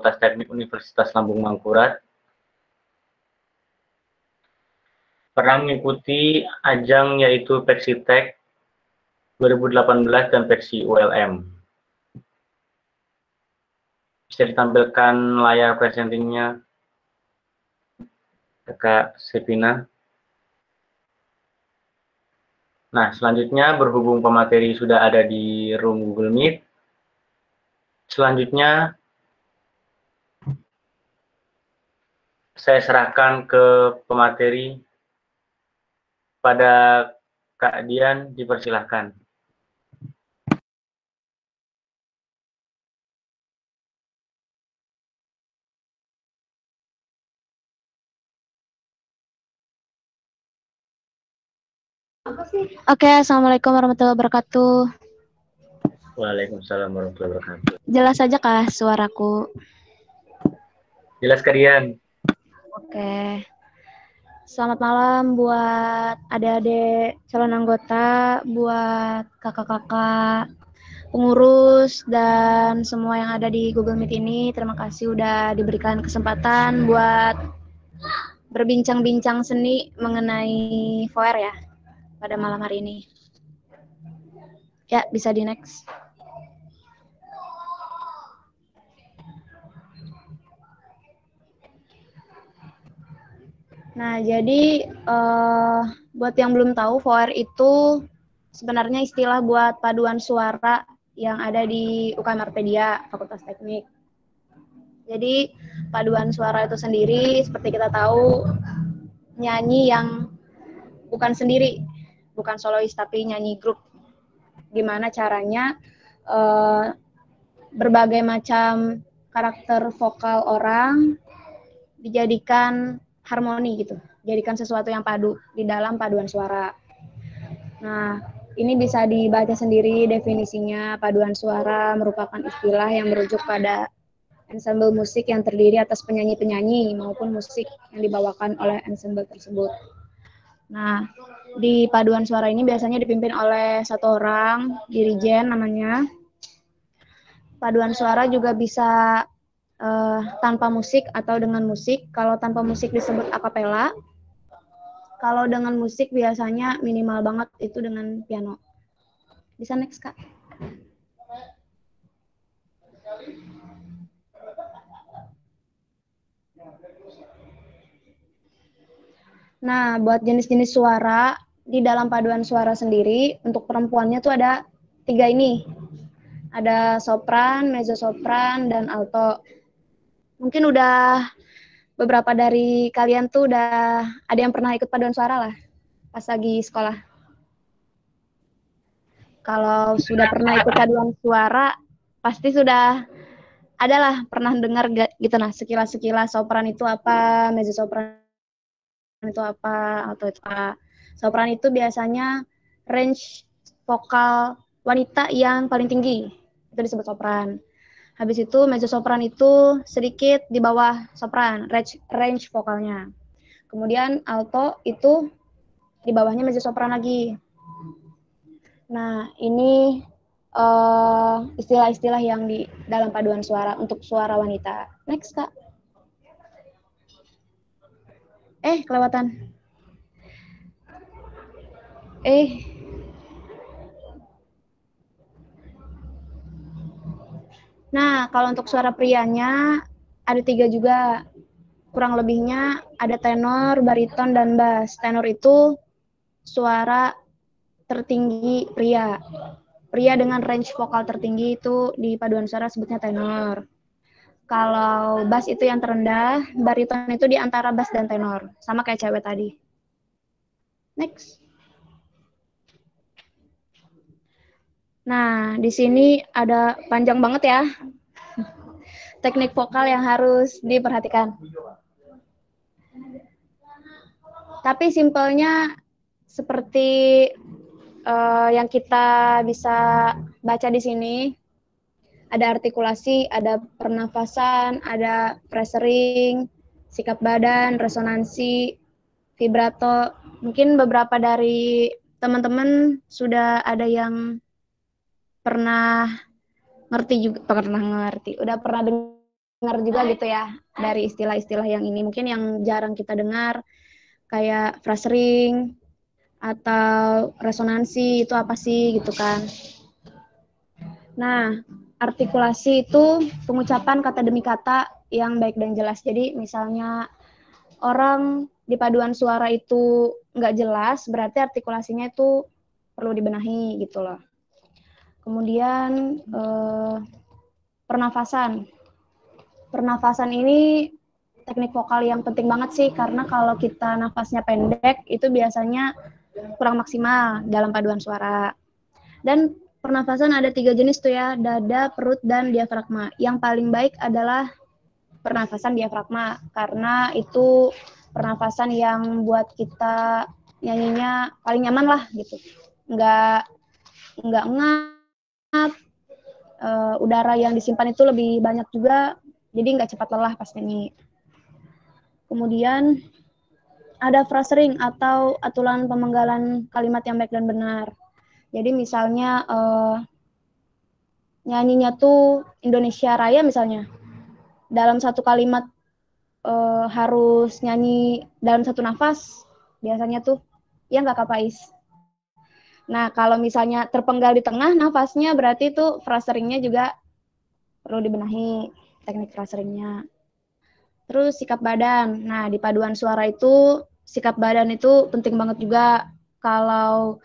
Fakultas Teknik Universitas Lambung Mangkurat. Pernah mengikuti ajang yaitu Peksitek 2018 dan Peksi ULM. Bisa ditampilkan layar presentingnya, Kakak Sepina. Nah, selanjutnya berhubung pemateri sudah ada di room Google Meet, selanjutnya saya serahkan ke pemateri. Pada Kak Dian, dipersilahkan. Oke, assalamualaikum warahmatullahi wabarakatuh. Waalaikumsalam warahmatullahi wabarakatuh. Jelas aja kah suaraku? Jelas Kak Dian. Oke. Selamat malam buat adik-adik calon anggota, buat kakak-kakak pengurus, dan semua yang ada di Google Meet ini. Terima kasih udah diberikan kesempatan buat berbincang-bincang seni mengenai VR ya pada malam hari ini. Ya, bisa di next. Nah, jadi buat yang belum tahu, VR itu sebenarnya istilah buat paduan suara yang ada di UKM Arpedia, Fakultas Teknik. Jadi, paduan suara itu sendiri, seperti kita tahu, nyanyi yang bukan sendiri, bukan solois, tapi nyanyi grup. Gimana caranya berbagai macam karakter vokal orang dijadikan harmoni gitu, jadikan sesuatu yang padu di dalam paduan suara. Nah, ini bisa dibaca sendiri definisinya. Paduan suara merupakan istilah yang merujuk pada ensemble musik yang terdiri atas penyanyi-penyanyi maupun musik yang dibawakan oleh ensemble tersebut. Nah, di paduan suara ini biasanya dipimpin oleh satu orang, dirijen namanya. Paduan suara juga bisa tanpa musik atau dengan musik. Kalau tanpa musik disebut akapela. Kalau dengan musik biasanya minimal banget itu dengan piano. Bisa next, Kak. Nah, buat jenis-jenis suara, di dalam paduan suara sendiri, untuk perempuannya tuh ada 3 ini. Ada sopran, mezzo-sopran, dan alto. Mungkin udah beberapa dari kalian tuh udah ada yang pernah ikut paduan suara lah pas lagi sekolah. Kalau sudah pernah ikut paduan suara, pasti sudah adalah pernah dengar gitu nah sekilas-sekilas sopran itu apa, mezzo sopran itu apa, alto itu apa. Sopran itu biasanya range vokal wanita yang paling tinggi, itu disebut sopran. Habis itu mezzo sopran itu sedikit di bawah sopran, range vokalnya. Kemudian alto itu di bawahnya mezzo sopran lagi. Nah, ini istilah-istilah yang di dalam paduan suara untuk suara wanita. Next, Kak. Kelewatan. Nah, kalau untuk suara prianya ada 3 juga. Kurang lebihnya ada tenor, bariton, dan bass. Tenor itu suara tertinggi pria. Pria dengan range vokal tertinggi itu di paduan suara sebutnya tenor. Kalau bass itu yang terendah, bariton itu di antara bass dan tenor. Sama kayak cewek tadi. Next. Nah, di sini ada panjang banget ya. Teknik vokal yang harus diperhatikan. Tapi simpelnya seperti yang kita bisa baca di sini, ada artikulasi, ada pernafasan, ada pressuring, sikap badan, resonansi, vibrato. Mungkin beberapa dari teman-teman sudah ada yang pernah ngerti juga, udah pernah dengar dengar juga gitu ya dari istilah-istilah yang ini. Mungkin yang jarang kita dengar kayak phrasing atau resonansi itu apa sih gitu kan. Nah, artikulasi itu pengucapan kata demi kata yang baik dan jelas. Jadi misalnya orang di paduan suara itu nggak jelas, berarti artikulasinya itu perlu dibenahi gitu loh. Kemudian pernafasan. Pernafasan ini teknik vokal yang penting banget sih, karena kalau kita nafasnya pendek, itu biasanya kurang maksimal dalam paduan suara. Dan pernafasan ada 3 jenis tuh ya, dada, perut, dan diafragma. Yang paling baik adalah pernafasan diafragma, karena itu pernafasan yang buat kita nyanyinya paling nyaman lah gitu. Nggak ngap, udara yang disimpan itu lebih banyak juga, jadi nggak cepat lelah pas nyanyi. Kemudian ada phrasing atau aturan pemenggalan kalimat yang baik dan benar. Jadi misalnya nyanyinya tuh Indonesia Raya misalnya, dalam satu kalimat harus nyanyi dalam satu nafas, biasanya tuh ya nggak kapais. Nah kalau misalnya terpenggal di tengah nafasnya, berarti tuh phrasingnya juga perlu dibenahi, teknik phrasingnya. Terus sikap badan. Nah, di paduan suara itu sikap badan itu penting banget juga. Kalau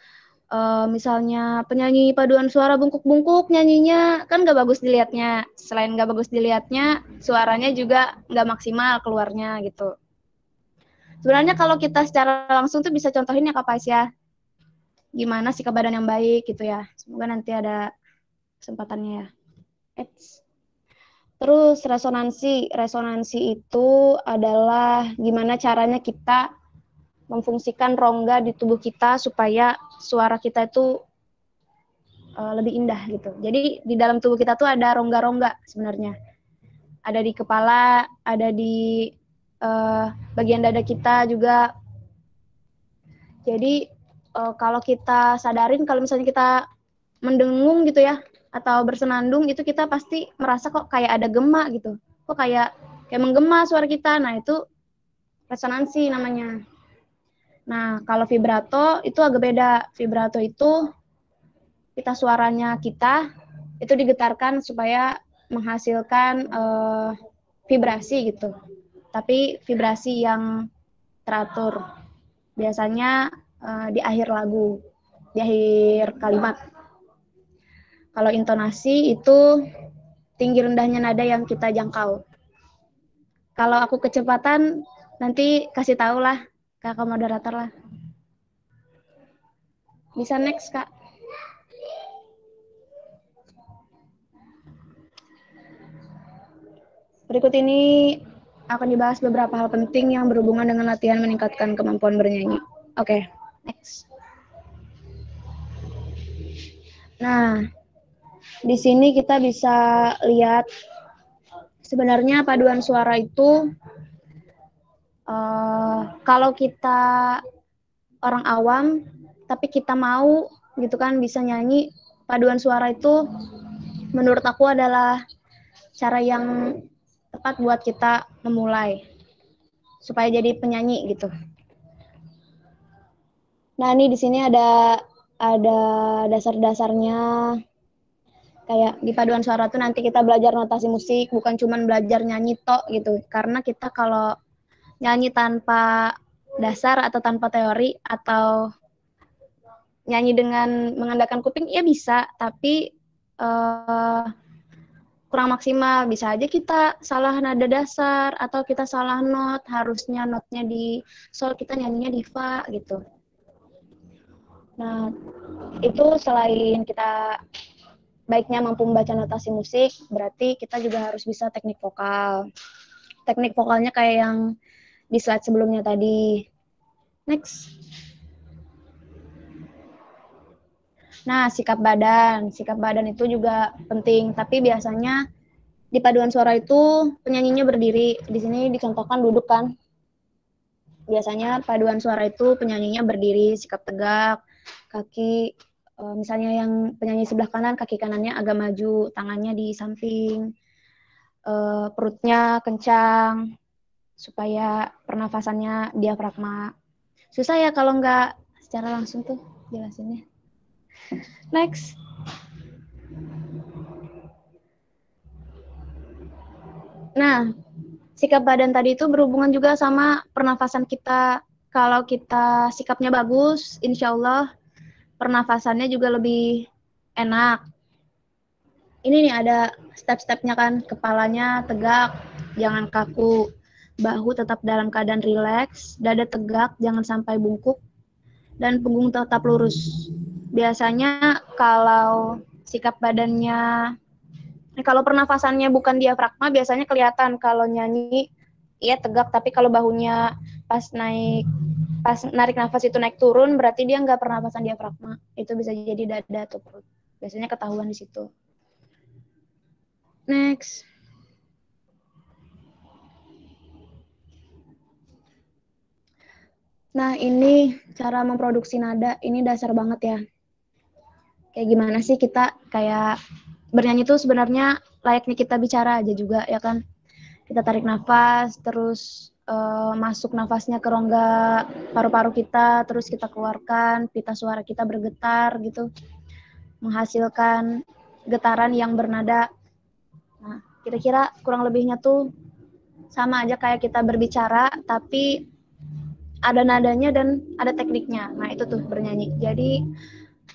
misalnya penyanyi paduan suara bungkuk-bungkuk nyanyinya, kan nggak bagus dilihatnya. Selain nggak bagus dilihatnya, suaranya juga nggak maksimal keluarnya gitu. Sebenarnya kalau kita secara langsung tuh bisa contohin ya Kak Pais ya, gimana sikap badan yang baik gitu ya. Semoga nanti ada kesempatannya ya. Terus resonansi. Resonansi itu adalah gimana caranya kita memfungsikan rongga di tubuh kita supaya suara kita itu lebih indah gitu. Jadi di dalam tubuh kita tuh ada rongga-rongga sebenarnya. Ada di kepala, ada di bagian dada kita juga. Jadi kalau kita sadarin kalau misalnya kita mendengung gitu ya, atau bersenandung, itu kita pasti merasa kok kayak ada gema gitu. Kok kayak menggema suara kita. Nah, itu resonansi namanya. Nah, kalau vibrato itu agak beda. Vibrato itu pita suaranya kita itu digetarkan supaya menghasilkan vibrasi gitu. Tapi vibrasi yang teratur. Biasanya di akhir lagu, di akhir kalimat. Kalau intonasi itu tinggi rendahnya nada yang kita jangkau. Kalau aku kecepatan, nanti kasih tahu lah, kakak moderator lah. Bisa next, Kak. Berikut ini akan dibahas beberapa hal penting yang berhubungan dengan latihan meningkatkan kemampuan bernyanyi. Oke, next. Nah, di sini kita bisa lihat sebenarnya paduan suara itu kalau kita orang awam tapi kita mau gitu kan bisa nyanyi, paduan suara itu menurut aku adalah cara yang tepat buat kita memulai supaya jadi penyanyi gitu. Nah, ini di sini ada dasar-dasarnya. Kayak di paduan suara tuh nanti kita belajar notasi musik, bukan cuma belajar nyanyi tok gitu. Karena kita kalau nyanyi tanpa dasar atau tanpa teori atau nyanyi dengan mengandalkan kuping ya bisa, tapi kurang maksimal. Bisa aja kita salah nada dasar atau kita salah not, harusnya notnya di sol, kita nyanyinya di fa gitu. Nah, itu selain kita baiknya mampu membaca notasi musik, berarti kita juga harus bisa teknik vokal. Teknik vokalnya kayak yang di slide sebelumnya tadi. Next. Nah, sikap badan. Sikap badan itu juga penting, tapi biasanya di paduan suara itu penyanyinya berdiri. Di sini dicontohkan duduk kan. Biasanya paduan suara itu penyanyinya berdiri, sikap tegak, kaki misalnya yang penyanyi sebelah kanan, kaki kanannya agak maju, tangannya di samping. perutnya kencang, supaya pernafasannya diafragma. Susah ya kalau nggak secara langsung tuh jelasinnya. Next. Nah, sikap badan tadi itu berhubungan juga sama pernafasan kita. Kalau kita sikapnya bagus, insya Allah pernafasannya juga lebih enak. Ini nih ada step-stepnya kan, kepalanya tegak, jangan kaku, bahu tetap dalam keadaan rileks, dada tegak, jangan sampai bungkuk, dan punggung tetap lurus. Biasanya kalau sikap badannya, kalau pernafasannya bukan diafragma, biasanya kelihatan kalau nyanyi, iya tegak, tapi kalau bahunya pas narik nafas itu naik turun, berarti dia nggak pernafasan diafragma. Itu bisa jadi dada atau perut. Biasanya ketahuan di situ. Next. Nah, ini cara memproduksi nada. Ini dasar banget ya. Kayak gimana sih kita kayak bernyanyi tuh sebenarnya layaknya kita bicara aja juga ya kan. Kita tarik nafas, terus masuk nafasnya ke rongga paru-paru kita, terus kita keluarkan, pita suara kita bergetar gitu, menghasilkan getaran yang bernada. Nah, kira-kira kurang lebihnya tuh sama aja kayak kita berbicara, tapi ada nadanya dan ada tekniknya. Nah, itu tuh bernyanyi. Jadi,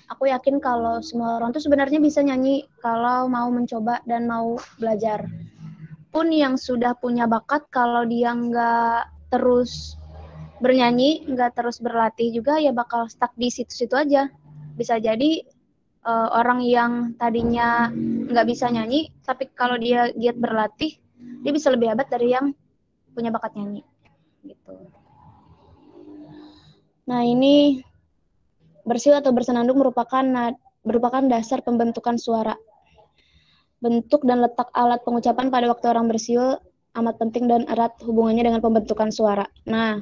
aku yakin kalau semua orang tuh sebenarnya bisa nyanyi kalau mau mencoba dan mau belajar. Pun yang sudah punya bakat, kalau dia nggak terus bernyanyi, nggak terus berlatih juga, ya bakal stuck di situ-situ aja. Bisa jadi orang yang tadinya nggak bisa nyanyi, tapi kalau dia giat berlatih, dia bisa lebih hebat dari yang punya bakat nyanyi. Gitu. Nah, ini bersiul atau bersenandung merupakan dasar pembentukan suara. Bentuk dan letak alat pengucapan pada waktu orang bersiul amat penting dan erat hubungannya dengan pembentukan suara. Nah,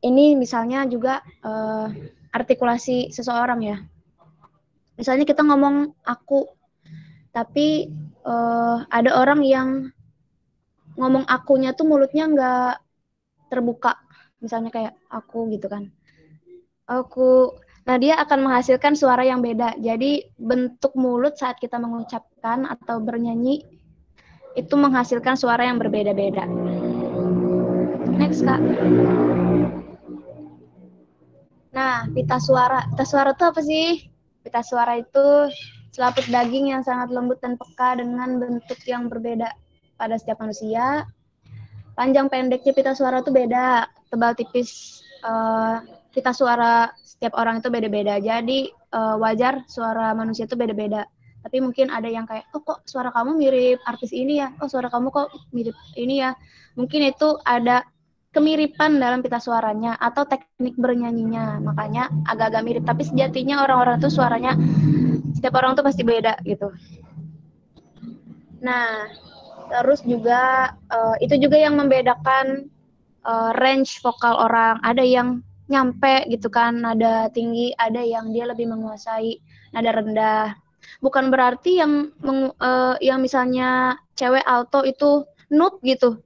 ini misalnya juga artikulasi seseorang ya. Misalnya kita ngomong aku, tapi ada orang yang ngomong akunya tuh mulutnya nggak terbuka. Misalnya kayak aku gitu kan. Aku. Nah, dia akan menghasilkan suara yang beda. Jadi, bentuk mulut saat kita mengucapkan atau bernyanyi itu menghasilkan suara yang berbeda-beda. Next, Kak. Nah, pita suara. Pita suara itu apa sih? Pita suara itu selaput daging yang sangat lembut dan peka dengan bentuk yang berbeda pada setiap manusia. Panjang pendeknya pita suara itu beda. Tebal tipis pita suara setiap orang itu beda-beda. Jadi wajar suara manusia itu beda-beda. Tapi mungkin ada yang kayak, oh kok suara kamu mirip artis ini ya? Oh suara kamu kok mirip ini ya? Mungkin itu ada kemiripan dalam pita suaranya atau teknik bernyanyinya. Makanya agak-agak mirip. Tapi sejatinya orang-orang itu suaranya, setiap orang tuh pasti beda gitu. Nah, terus juga itu juga yang membedakan range vokal orang. Ada yang nyampe gitu kan, nada tinggi, ada yang dia lebih menguasai nada rendah. Bukan berarti yang misalnya cewek alto itu noob gitu.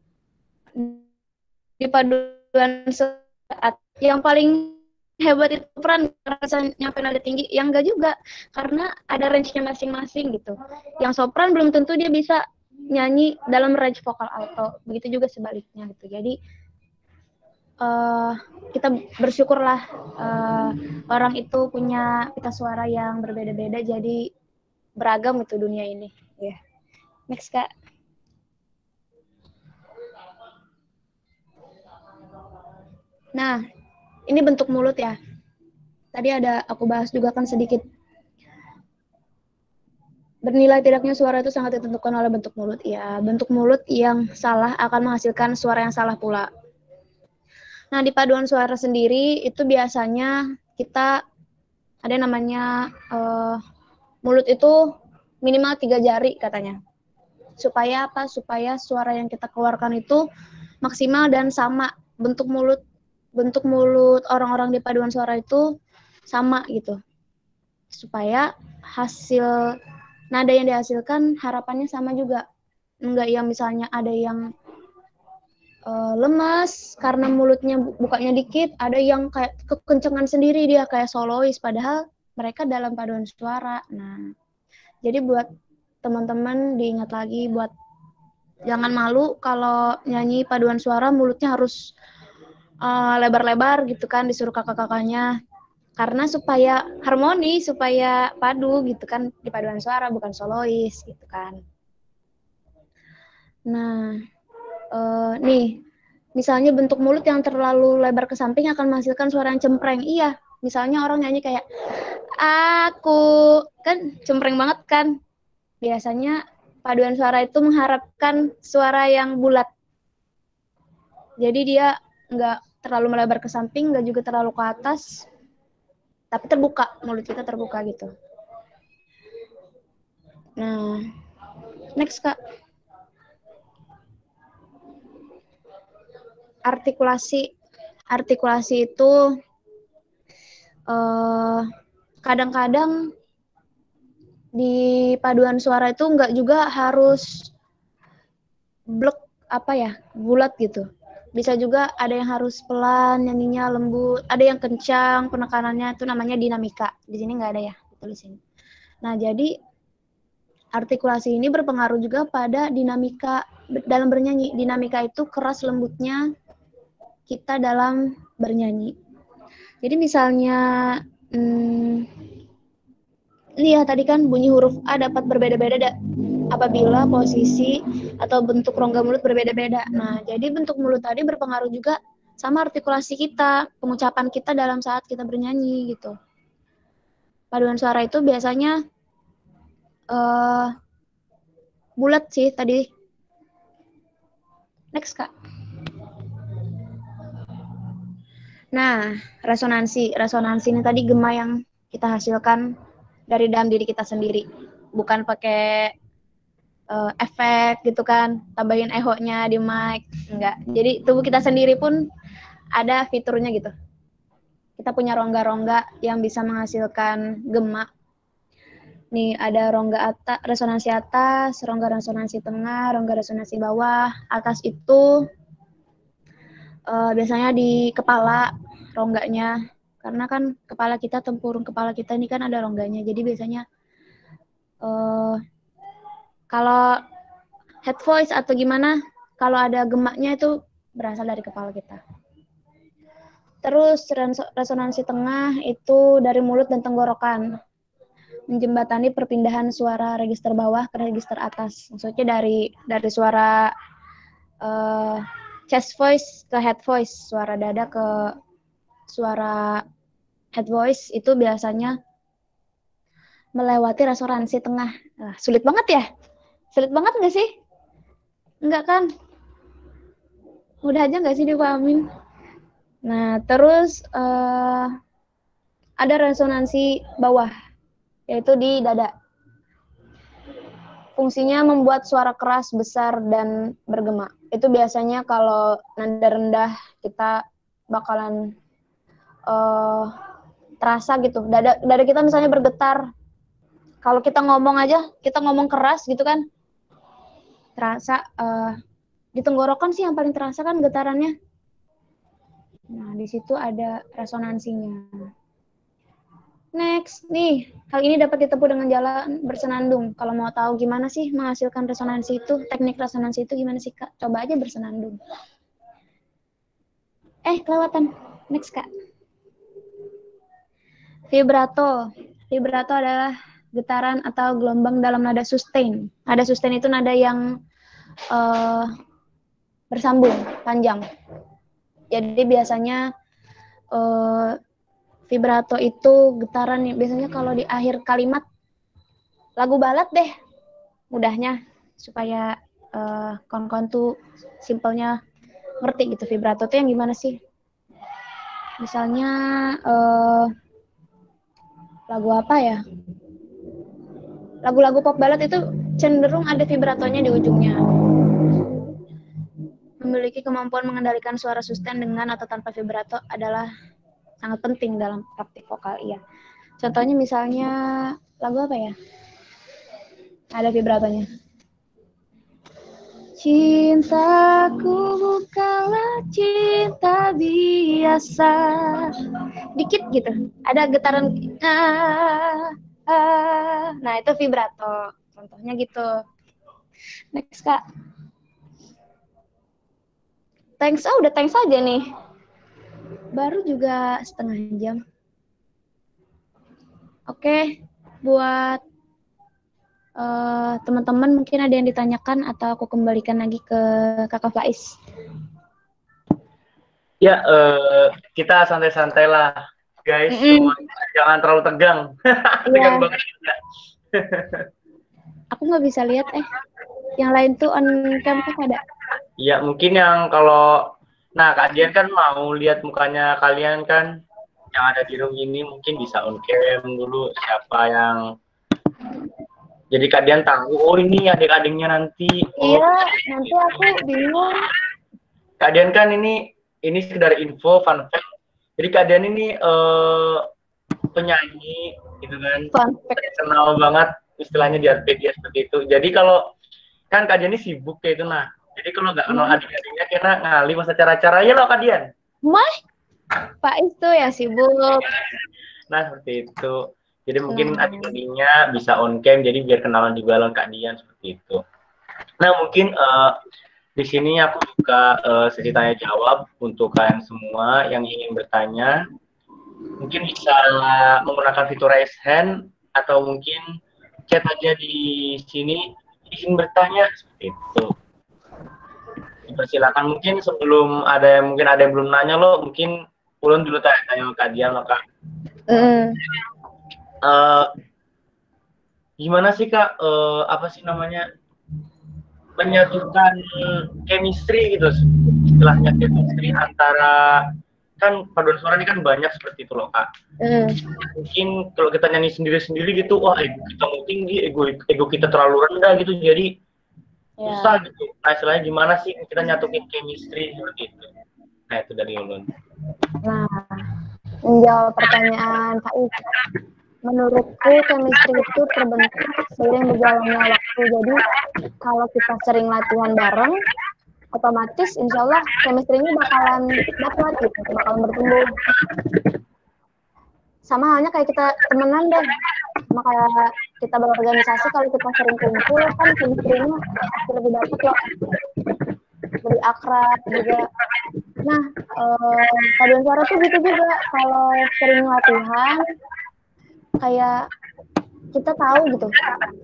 Di paduan saat yang paling hebat itu peran merasa nyampe nada tinggi, yang enggak juga, karena ada range-nya masing-masing gitu. Yang sopran belum tentu dia bisa nyanyi dalam range vokal alto, begitu juga sebaliknya gitu. Jadi kita bersyukurlah orang itu punya pita suara yang berbeda-beda, jadi beragam itu dunia ini. Ya. Next, Kak. Nah, ini bentuk mulut ya. Tadi ada aku bahas juga kan sedikit. Bernilai tidaknya suara itu sangat ditentukan oleh bentuk mulut. Ya, bentuk mulut yang salah akan menghasilkan suara yang salah pula. Nah, di paduan suara sendiri itu biasanya kita ada namanya mulut itu minimal 3 jari katanya. Supaya apa? Supaya suara yang kita keluarkan itu maksimal dan sama. Bentuk mulut orang-orang di paduan suara itu sama gitu. Supaya hasil nada yang dihasilkan harapannya sama juga. Enggak yang misalnya ada yang lemas karena mulutnya bukanya dikit, ada yang kayak kekencengan sendiri dia kayak solois, padahal mereka dalam paduan suara. Nah, jadi buat teman-teman diingat lagi buat jangan malu kalau nyanyi paduan suara mulutnya harus lebar-lebar gitu kan, disuruh kakak-kakaknya. Karena supaya harmoni, supaya padu gitu kan di paduan suara, bukan solois gitu kan. Nah, nih, misalnya bentuk mulut yang terlalu lebar ke samping akan menghasilkan suara yang cempreng. Iya, misalnya orang nyanyi kayak aku, kan cempreng banget kan. Biasanya paduan suara itu mengharapkan suara yang bulat. Jadi dia nggak terlalu melebar ke samping, nggak juga terlalu ke atas, tapi terbuka, mulut kita terbuka gitu. Nah, next Kak. Artikulasi. Artikulasi itu kadang-kadang di paduan suara itu nggak juga harus blek apa ya, bulat gitu. Bisa juga ada yang harus pelan, nyanyinya lembut, ada yang kencang, penekanannya itu namanya dinamika. Di sini nggak ada ya, ditulisin. Nah, jadi artikulasi ini berpengaruh juga pada dinamika dalam bernyanyi. Dinamika itu keras lembutnya kita dalam bernyanyi. Jadi misalnya ini ya tadi kan bunyi huruf A dapat berbeda-beda apabila posisi atau bentuk rongga mulut berbeda-beda. Nah, jadi bentuk mulut tadi berpengaruh juga sama artikulasi kita, pengucapan kita dalam saat kita bernyanyi gitu. Paduan suara itu biasanya bulat sih tadi. Next Kak. Nah, resonansi. Resonansi ini tadi gema yang kita hasilkan dari dalam diri kita sendiri. Bukan pakai efek gitu kan, tambahin eho-nya di mic, enggak. Jadi tubuh kita sendiri pun ada fiturnya gitu. Kita punya rongga-rongga yang bisa menghasilkan gema. Nih ada rongga atas, resonansi atas, rongga resonansi tengah, rongga resonansi bawah. Atas itu biasanya di kepala rongganya, karena kan kepala kita, tempurung kepala kita ini kan ada rongganya. Jadi biasanya kalau head voice atau gimana, kalau ada gemaknya itu berasal dari kepala kita. Terus resonansi tengah itu dari mulut dan tenggorokan, menjembatani perpindahan suara register bawah ke register atas. Maksudnya dari suara chest voice ke head voice, suara dada ke suara head voice itu biasanya melewati resonansi tengah. Nah, sulit banget ya? Sulit banget nggak sih? Enggak kan? Mudah aja nggak sih dipahamin? Nah, terus ada resonansi bawah, yaitu di dada. Fungsinya membuat suara keras, besar, dan bergema. Itu biasanya kalau nada rendah kita bakalan terasa gitu. Dada kita misalnya bergetar. Kalau kita ngomong aja, kita ngomong keras gitu kan, terasa di tenggorokan sih yang paling terasa kan getarannya. Nah, di situ ada resonansinya. Next, nih, hal ini dapat ditempuh dengan jalan bersenandung. Kalau mau tahu gimana sih menghasilkan resonansi itu, teknik resonansi itu gimana sih, Kak? Coba aja bersenandung. Kelewatan. Next, Kak. Vibrato. Vibrato adalah getaran atau gelombang dalam nada sustain. Nada sustain itu nada yang bersambung, panjang. Jadi biasanya vibrato itu getaran biasanya kalau di akhir kalimat lagu balad deh, mudahnya supaya kawan-kawan tuh simpelnya ngerti gitu vibrato tuh yang gimana sih. Misalnya lagu apa ya, lagu-lagu pop balad itu cenderung ada vibratonya di ujungnya. Memiliki kemampuan mengendalikan suara sustain dengan atau tanpa vibrato adalah sangat penting dalam praktik vokal. Iya, contohnya misalnya lagu apa ya, Ada vibratonya. Cintaku bukanlah cinta biasa. Dikit gitu. Ada getaran. Nah, itu vibrato. Contohnya gitu. Next, Kak. Thanks, udah thanks aja nih. Baru juga setengah jam. Oke, buat teman-teman mungkin ada yang ditanyakan atau aku kembalikan lagi ke Kakak Faiz. Ya, kita santai-santai lah, guys. Jangan terlalu tegang. Tegang banget. Aku nggak bisa lihat. Yang lain tuh on cam kan ada? Ya, mungkin yang kalau, nah Kak Dian kan mau lihat mukanya kalian kan, yang ada di room ini mungkin bisa on cam dulu siapa yang, jadi Kak Dian tahu, oh ini adik-adiknya nanti. Iya, nanti aku bingung. Kak Dian kan ini sekedar info, fun fact. Jadi Kak Dian ini penyanyi, gitu kan. Fun fact. Kenal banget istilahnya di Arpedia seperti itu. Jadi kalau kan Kak Dian ini sibuk kayak itu, nah. Jadi kalau nggak kenal adik-adiknya, kira ngali masa cara-cara ya loh Kak Dian. Mah, Pak itu ya sibuk. Nah seperti itu. Jadi mungkin adik-adiknya bisa on cam, jadi biar kenalan juga loh Kak Dian seperti itu. Nah mungkin di sini aku buka sesi tanya jawab untuk kalian semua yang ingin bertanya. Mungkin bisa menggunakan fitur raise hand atau mungkin chat aja di sini izin bertanya seperti itu. Silakan, mungkin sebelum ada yang belum nanya lo, mungkin ulun dulu tanya Kak Dian lo Kak. Gimana sih Kak, apa sih namanya, menyatukan chemistry gitu, istilahnya chemistry antara, kan paduan suara ini kan banyak seperti itu loh Kak. Mungkin kalau kita nyanyi sendiri-sendiri gitu, wah ego kita mau tinggi, ego kita terlalu rendah gitu, jadi susah gitu. Nah istilahnya gimana sih kita nyatuin chemistry seperti itu. Nah itu dari ulun. Nah, menjawab pertanyaan Faiz. Menurutku chemistry itu terbentuk seiring berjalannya waktu. Jadi kalau kita sering latihan bareng, otomatis insya Allah chemistry-nya bakalan dapat gitu, bakalan bertumbuh. Sama halnya kayak kita temenan deh, sama kayak kita berorganisasi, kalau kita sering kumpul kan chemistry-nya pasti lebih dapat ya, lebih akrab juga. Nah, paduan suara tuh gitu juga, kalau sering latihan kayak kita tahu gitu,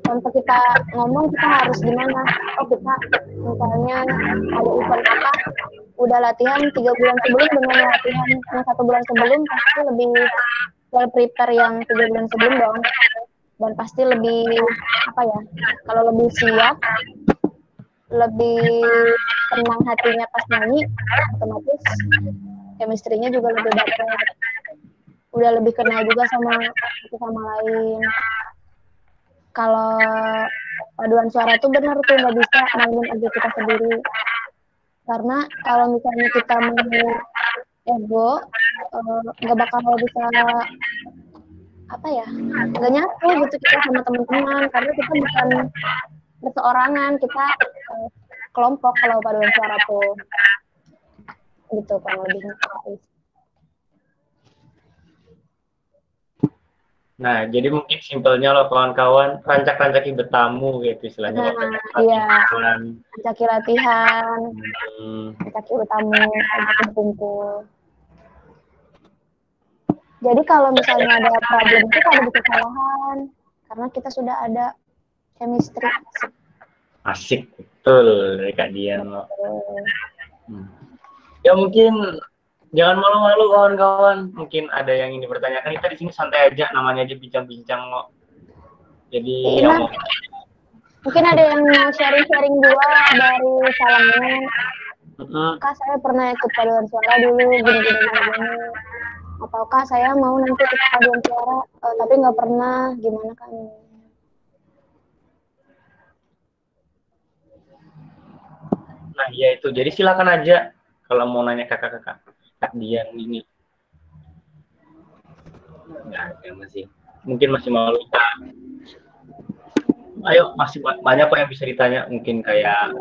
tanpa kita ngomong kita harus gimana. Oh kita misalnya ada event apa, udah latihan 3 bulan sebelum dengan latihan yang 1 bulan sebelum, pasti lebih well prepare yang 3 bulan sebelum dong, dan pasti lebih apa ya, kalau lebih siap, lebih tenang hatinya pas nyanyi, otomatis chemistry-nya juga lebih dapat, udah lebih kenal juga sama satu sama lain. Kalau paduan suara tuh benar tuh nggak bisa mainin ego kita sendiri, karena kalau misalnya kita mau ego, nggak bakal bisa apa ya, nggak nyatu gitu kita sama teman-teman, karena kita bukan perseorangan, kita kelompok kalau paduan suara tuh gitu kan lebihnya. Nah, jadi mungkin simpelnya loh kawan-kawan, rancak-rancaki bertamu gitu istilahnya. Iya, rancaki latihan, rancaki bertamu, rancaki kumpul. Jadi kalau misalnya ada problem itu ada kesalahan, karena kita sudah ada chemistry. Asik, betul dari Kak Dian loh. Ya mungkin jangan malu-malu kawan-kawan. Mungkin ada yang ingin dipertanyakan. Kita di sini santai aja, namanya aja bincang-bincang kok. Jadi ya mungkin ada yang mau sharing-sharing juga dari salangnya. Kak, saya pernah ikut paduan suara dulu, gini. Ataukah saya mau nanti ikut paduan suara, tapi nggak pernah, gimana kan? Nah, ya itu. Jadi silakan aja kalau mau nanya kakak-kakak. Kak Dian ini. Nggak ada masih. Mungkin masih malu. Ayo, masih banyak kok yang bisa ditanya. Mungkin kayak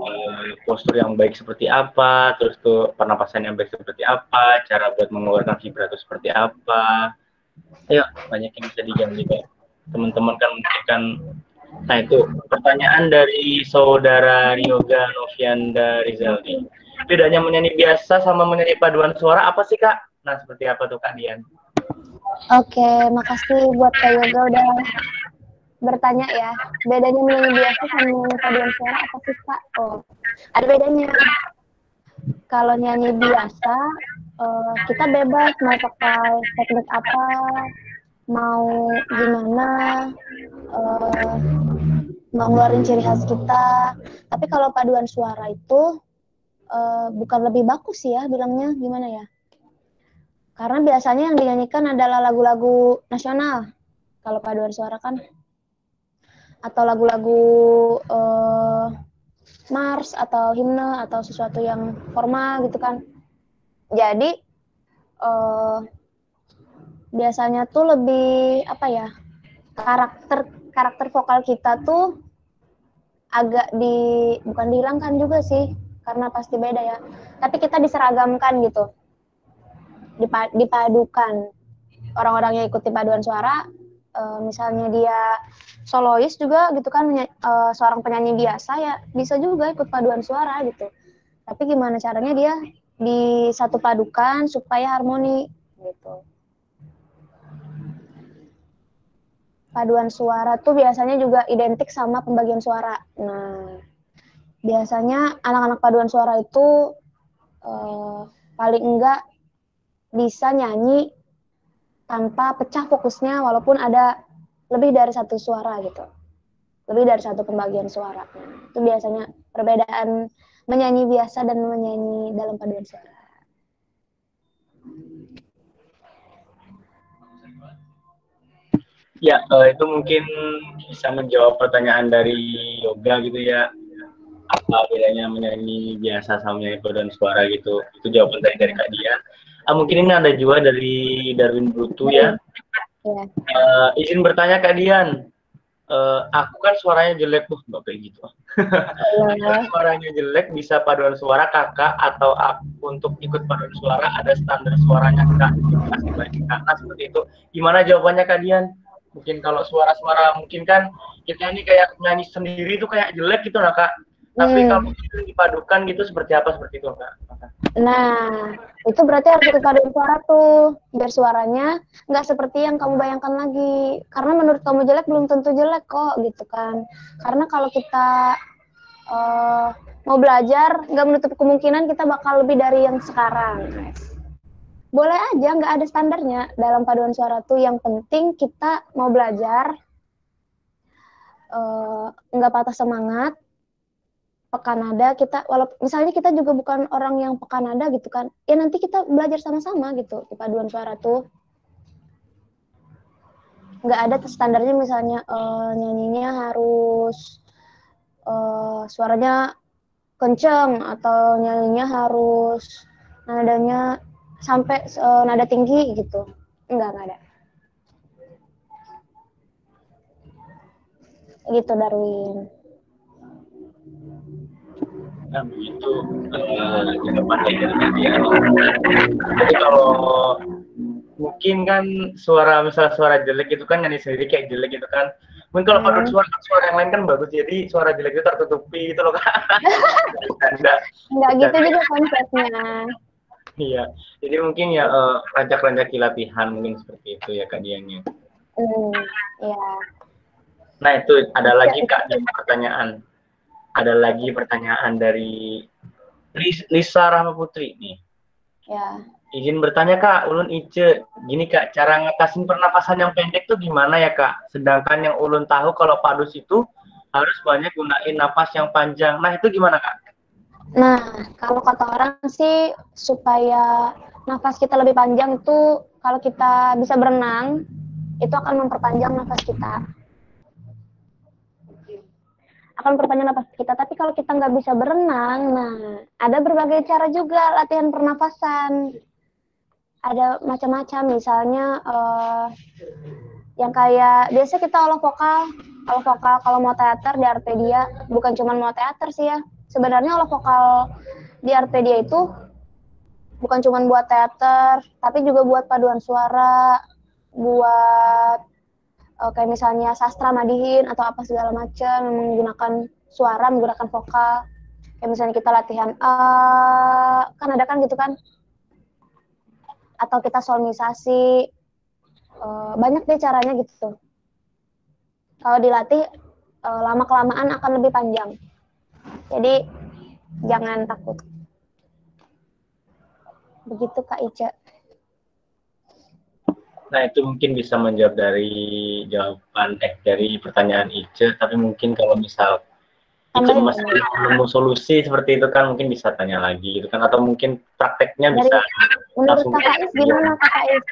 postur yang baik seperti apa, terus tuh pernapasan yang baik seperti apa, cara buat mengeluarkan vibrato seperti apa. Ayo, banyak yang bisa dijawab juga. Teman-teman kan mungkin kan. Nah itu pertanyaan dari saudara Ryoga Novianda Rizaldi. Bedanya menyanyi biasa sama menyanyi paduan suara apa sih Kak? Nah seperti apa tuh Kak Dian? Oke, makasih buat Kak Yoga udah bertanya ya. Bedanya menyanyi biasa sama menyanyi paduan suara apa sih Kak? Oh, ada bedanya. Kalau nyanyi biasa, kita bebas mau pakai teknik apa, mau gimana, uh, mau ngeluarin ciri khas kita. Tapi kalau paduan suara itu bukan lebih bagus sih ya bilangnya, gimana ya? Karena biasanya yang dinyanyikan adalah lagu-lagu nasional. Kalau paduan suara kan, atau lagu-lagu mars atau himne atau sesuatu yang formal gitu kan. Jadi biasanya tuh lebih apa ya, karakter vokal kita tuh agak bukan dihilangkan juga sih karena pasti beda ya, tapi kita diseragamkan gitu, dipadukan. Orang-orang yang ikuti paduan suara, misalnya dia solois juga gitu kan, seorang penyanyi biasa ya bisa juga ikut paduan suara gitu, tapi gimana caranya dia di satu padukan supaya harmoni gitu. Paduan suara tuh biasanya juga identik sama pembagian suara. Nah, biasanya anak-anak paduan suara itu paling enggak bisa nyanyi tanpa pecah fokusnya walaupun ada lebih dari satu suara gitu. Lebih dari satu pembagian suara. Nah, itu biasanya perbedaan menyanyi biasa dan menyanyi dalam paduan suara. Ya, itu mungkin bisa menjawab pertanyaan dari Yoga gitu ya. Apa bedanya menyanyi biasa sama menyanyi paduan suara gitu. Itu jawaban dari Kak Dian. Mungkin ini ada juga dari Darwin Brutu ya. Ya. Izin bertanya Kak Dian. Aku kan suaranya jelek tuh, nggak kayak gitu. Suaranya jelek, bisa paduan suara kakak atau aku untuk ikut paduan suara ada standar suaranya kak, nah seperti itu. Gimana jawabannya Kak Dian? Mungkin kalau suara-suara mungkin kan kita ini kayak nyanyi sendiri tuh kayak jelek gitu lah Kak. Tapi kalau dipadukan gitu seperti apa seperti itu Kak? Nah, itu berarti harus ikut paduan suara tuh, biar suaranya nggak seperti yang kamu bayangkan lagi. Karena menurut kamu jelek, belum tentu jelek kok, gitu kan. Karena kalau kita mau belajar, nggak menutup kemungkinan kita bakal lebih dari yang sekarang. Boleh aja, nggak ada standarnya dalam paduan suara tuh. Yang penting kita mau belajar, nggak patah semangat, peka nada kita, walaupun misalnya kita juga bukan orang yang peka nada gitu kan, ya nanti kita belajar sama-sama gitu di paduan suara tuh. Nggak ada standarnya misalnya nyanyinya harus suaranya kenceng atau nyanyinya harus nadanya sampai nada tinggi gitu, nggak ada gitu Darwin. Nah begitu jawabannya dari dia. Jadi kalau mungkin kan suara misalnya suara jelek itu kan nyanyi sendiri kayak jelek gitu kan. Mungkin kalau paduan suara yang lain kan bagus, jadi suara jelek itu tertutupi gitu loh Kak. Enggak gitu juga konsepnya. Iya, jadi mungkin ya rancak-rancaki latihan mungkin seperti itu ya Kak Dianya. Iya. Nah itu ada lagi Kak pertanyaan. Ada lagi pertanyaan dari Lisa Rahma Putri nih. Ya. Izin bertanya Kak, Ulun Ice. Gini Kak, cara ngatasin pernapasan yang pendek tuh gimana ya Kak? Sedangkan yang Ulun tahu kalau padus itu harus banyak gunain napas yang panjang. Nah itu gimana Kak? Nah, kalau kata orang sih supaya nafas kita lebih panjang itu kalau kita bisa berenang, itu akan memperpanjang nafas kita. Akan memperpanjang nafas kita. Tapi kalau kita nggak bisa berenang, nah ada berbagai cara juga latihan pernafasan. Ada macam-macam, misalnya yang kayak biasa kita olah vokal Kalau vokal, kalau mau teater di Arpedia, bukan cuma mau teater sih ya. Sebenarnya kalau vokal di Arpedia itu bukan cuma buat teater, tapi juga buat paduan suara, buat kayak misalnya sastra madihin atau apa segala macam, menggunakan suara, menggunakan vokal. Kayak misalnya kita latihan kan ada kan gitu kan, atau kita solmisasi, banyak deh caranya gitu. Kalau dilatih lama kelamaan akan lebih panjang. Jadi jangan takut. Begitu Kak Ica. Nah, itu mungkin bisa menjawab dari pertanyaan Ice, tapi mungkin kalau misal Ice Tambahin masih belum solusi seperti itu kan, mungkin bisa tanya lagi gitu kan, atau mungkin prakteknya dari bisa menurut langsung. Kakak Is gimana Kakak Is?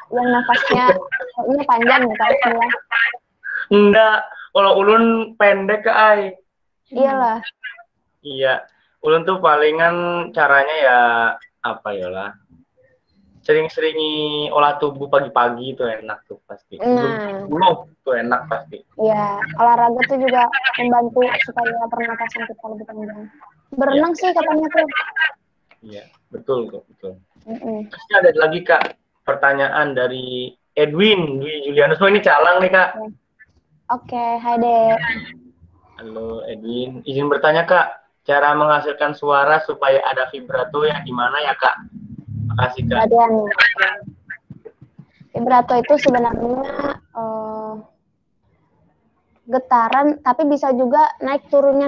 Yang nafasnya kayaknya panjang nih Kak Ismila. Enggak, kalau ulun pendek ke Ai. Iyalah. Iya, ulun tuh palingan caranya ya apa ya lah. Sering-seringi olah tubuh pagi-pagi itu enak tuh pasti. Nah, Sebelum tuh enak pasti. ya olahraga tuh juga membantu supaya pernapasan kita lebih panjang. Berenang Iya, sih katanya tuh. iya, betul kok, betul. Mm-mm. Terus ada lagi Kak, pertanyaan dari Edwin Dwi Julianus. Oh, ini calang nih Kak. Oke, hai Dek. Halo Edwin, izin bertanya Kak, cara menghasilkan suara supaya ada vibrato yang gimana ya Kak? Makasih Kak. Latihan nih. Vibrato itu sebenarnya getaran, tapi bisa juga naik turunnya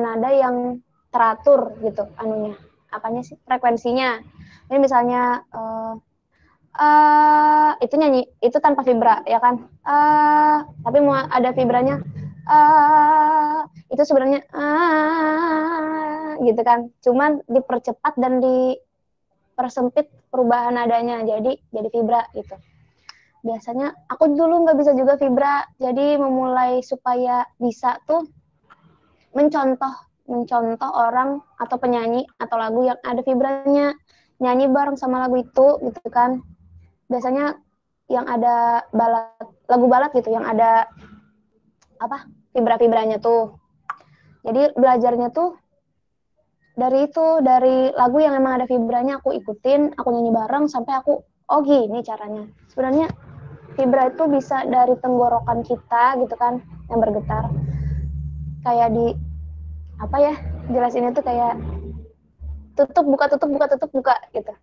nada yang teratur gitu anunya. Apanya sih? Frekuensinya. Ini misalnya itu nyanyi, itu tanpa vibra ya kan? Tapi mau ada vibranya. Itu sebenarnya gitu kan. Cuman dipercepat dan dipersempit perubahan nadanya, jadi vibra gitu. Biasanya aku dulu nggak bisa juga vibra, jadi memulai supaya bisa tuh mencontoh orang atau penyanyi atau lagu yang ada vibranya, nyanyi bareng sama lagu itu gitu kan. Biasanya yang ada lagu balad gitu yang ada apa vibra-vibranya tuh. Jadi belajarnya tuh dari lagu yang emang ada vibranya, aku ikutin, aku nyanyi bareng sampai aku oh gini caranya. Sebenarnya vibra itu bisa dari tenggorokan kita gitu kan yang bergetar, kayak di apa ya jelasinnya tuh kayak tutup buka gitu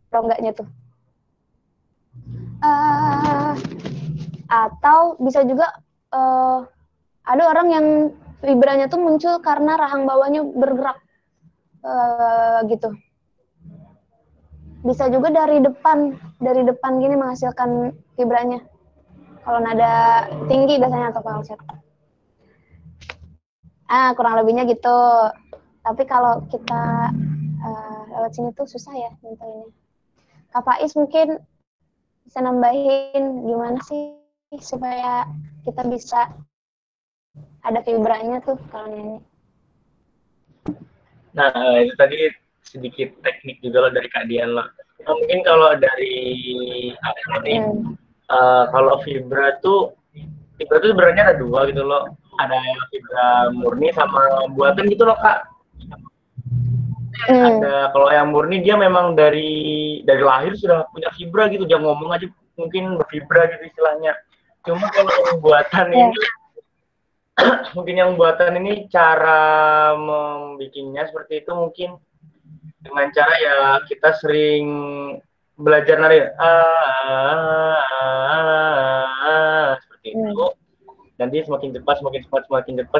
rongganya tuh. Atau bisa juga ada orang yang vibranya tuh muncul karena rahang bawahnya bergerak gitu. Bisa juga dari depan gini menghasilkan vibranya. Kalau nada tinggi biasanya atau falset. Kurang lebihnya gitu. Tapi kalau kita lewat sini tuh susah ya nentuinnya. Kak Faiz mungkin bisa nambahin gimana sih supaya kita bisa ada vibranya tuh kalau nyanyi. Nah, itu tadi sedikit teknik juga loh dari Kak Dian loh. Nah, mungkin kalau dari aku nih, kalau vibra tuh sebenarnya ada dua gitu loh. Ada vibra murni sama buatan gitu loh Kak. Ada kalau yang murni dia memang dari lahir sudah punya vibra gitu, dia ngomong aja mungkin bervibra gitu istilahnya. Cuma kalau yang buatan ini mungkin yang buatan ini cara membikinnya seperti itu mungkin dengan cara ya kita sering belajar nari seperti itu. Nanti semakin cepat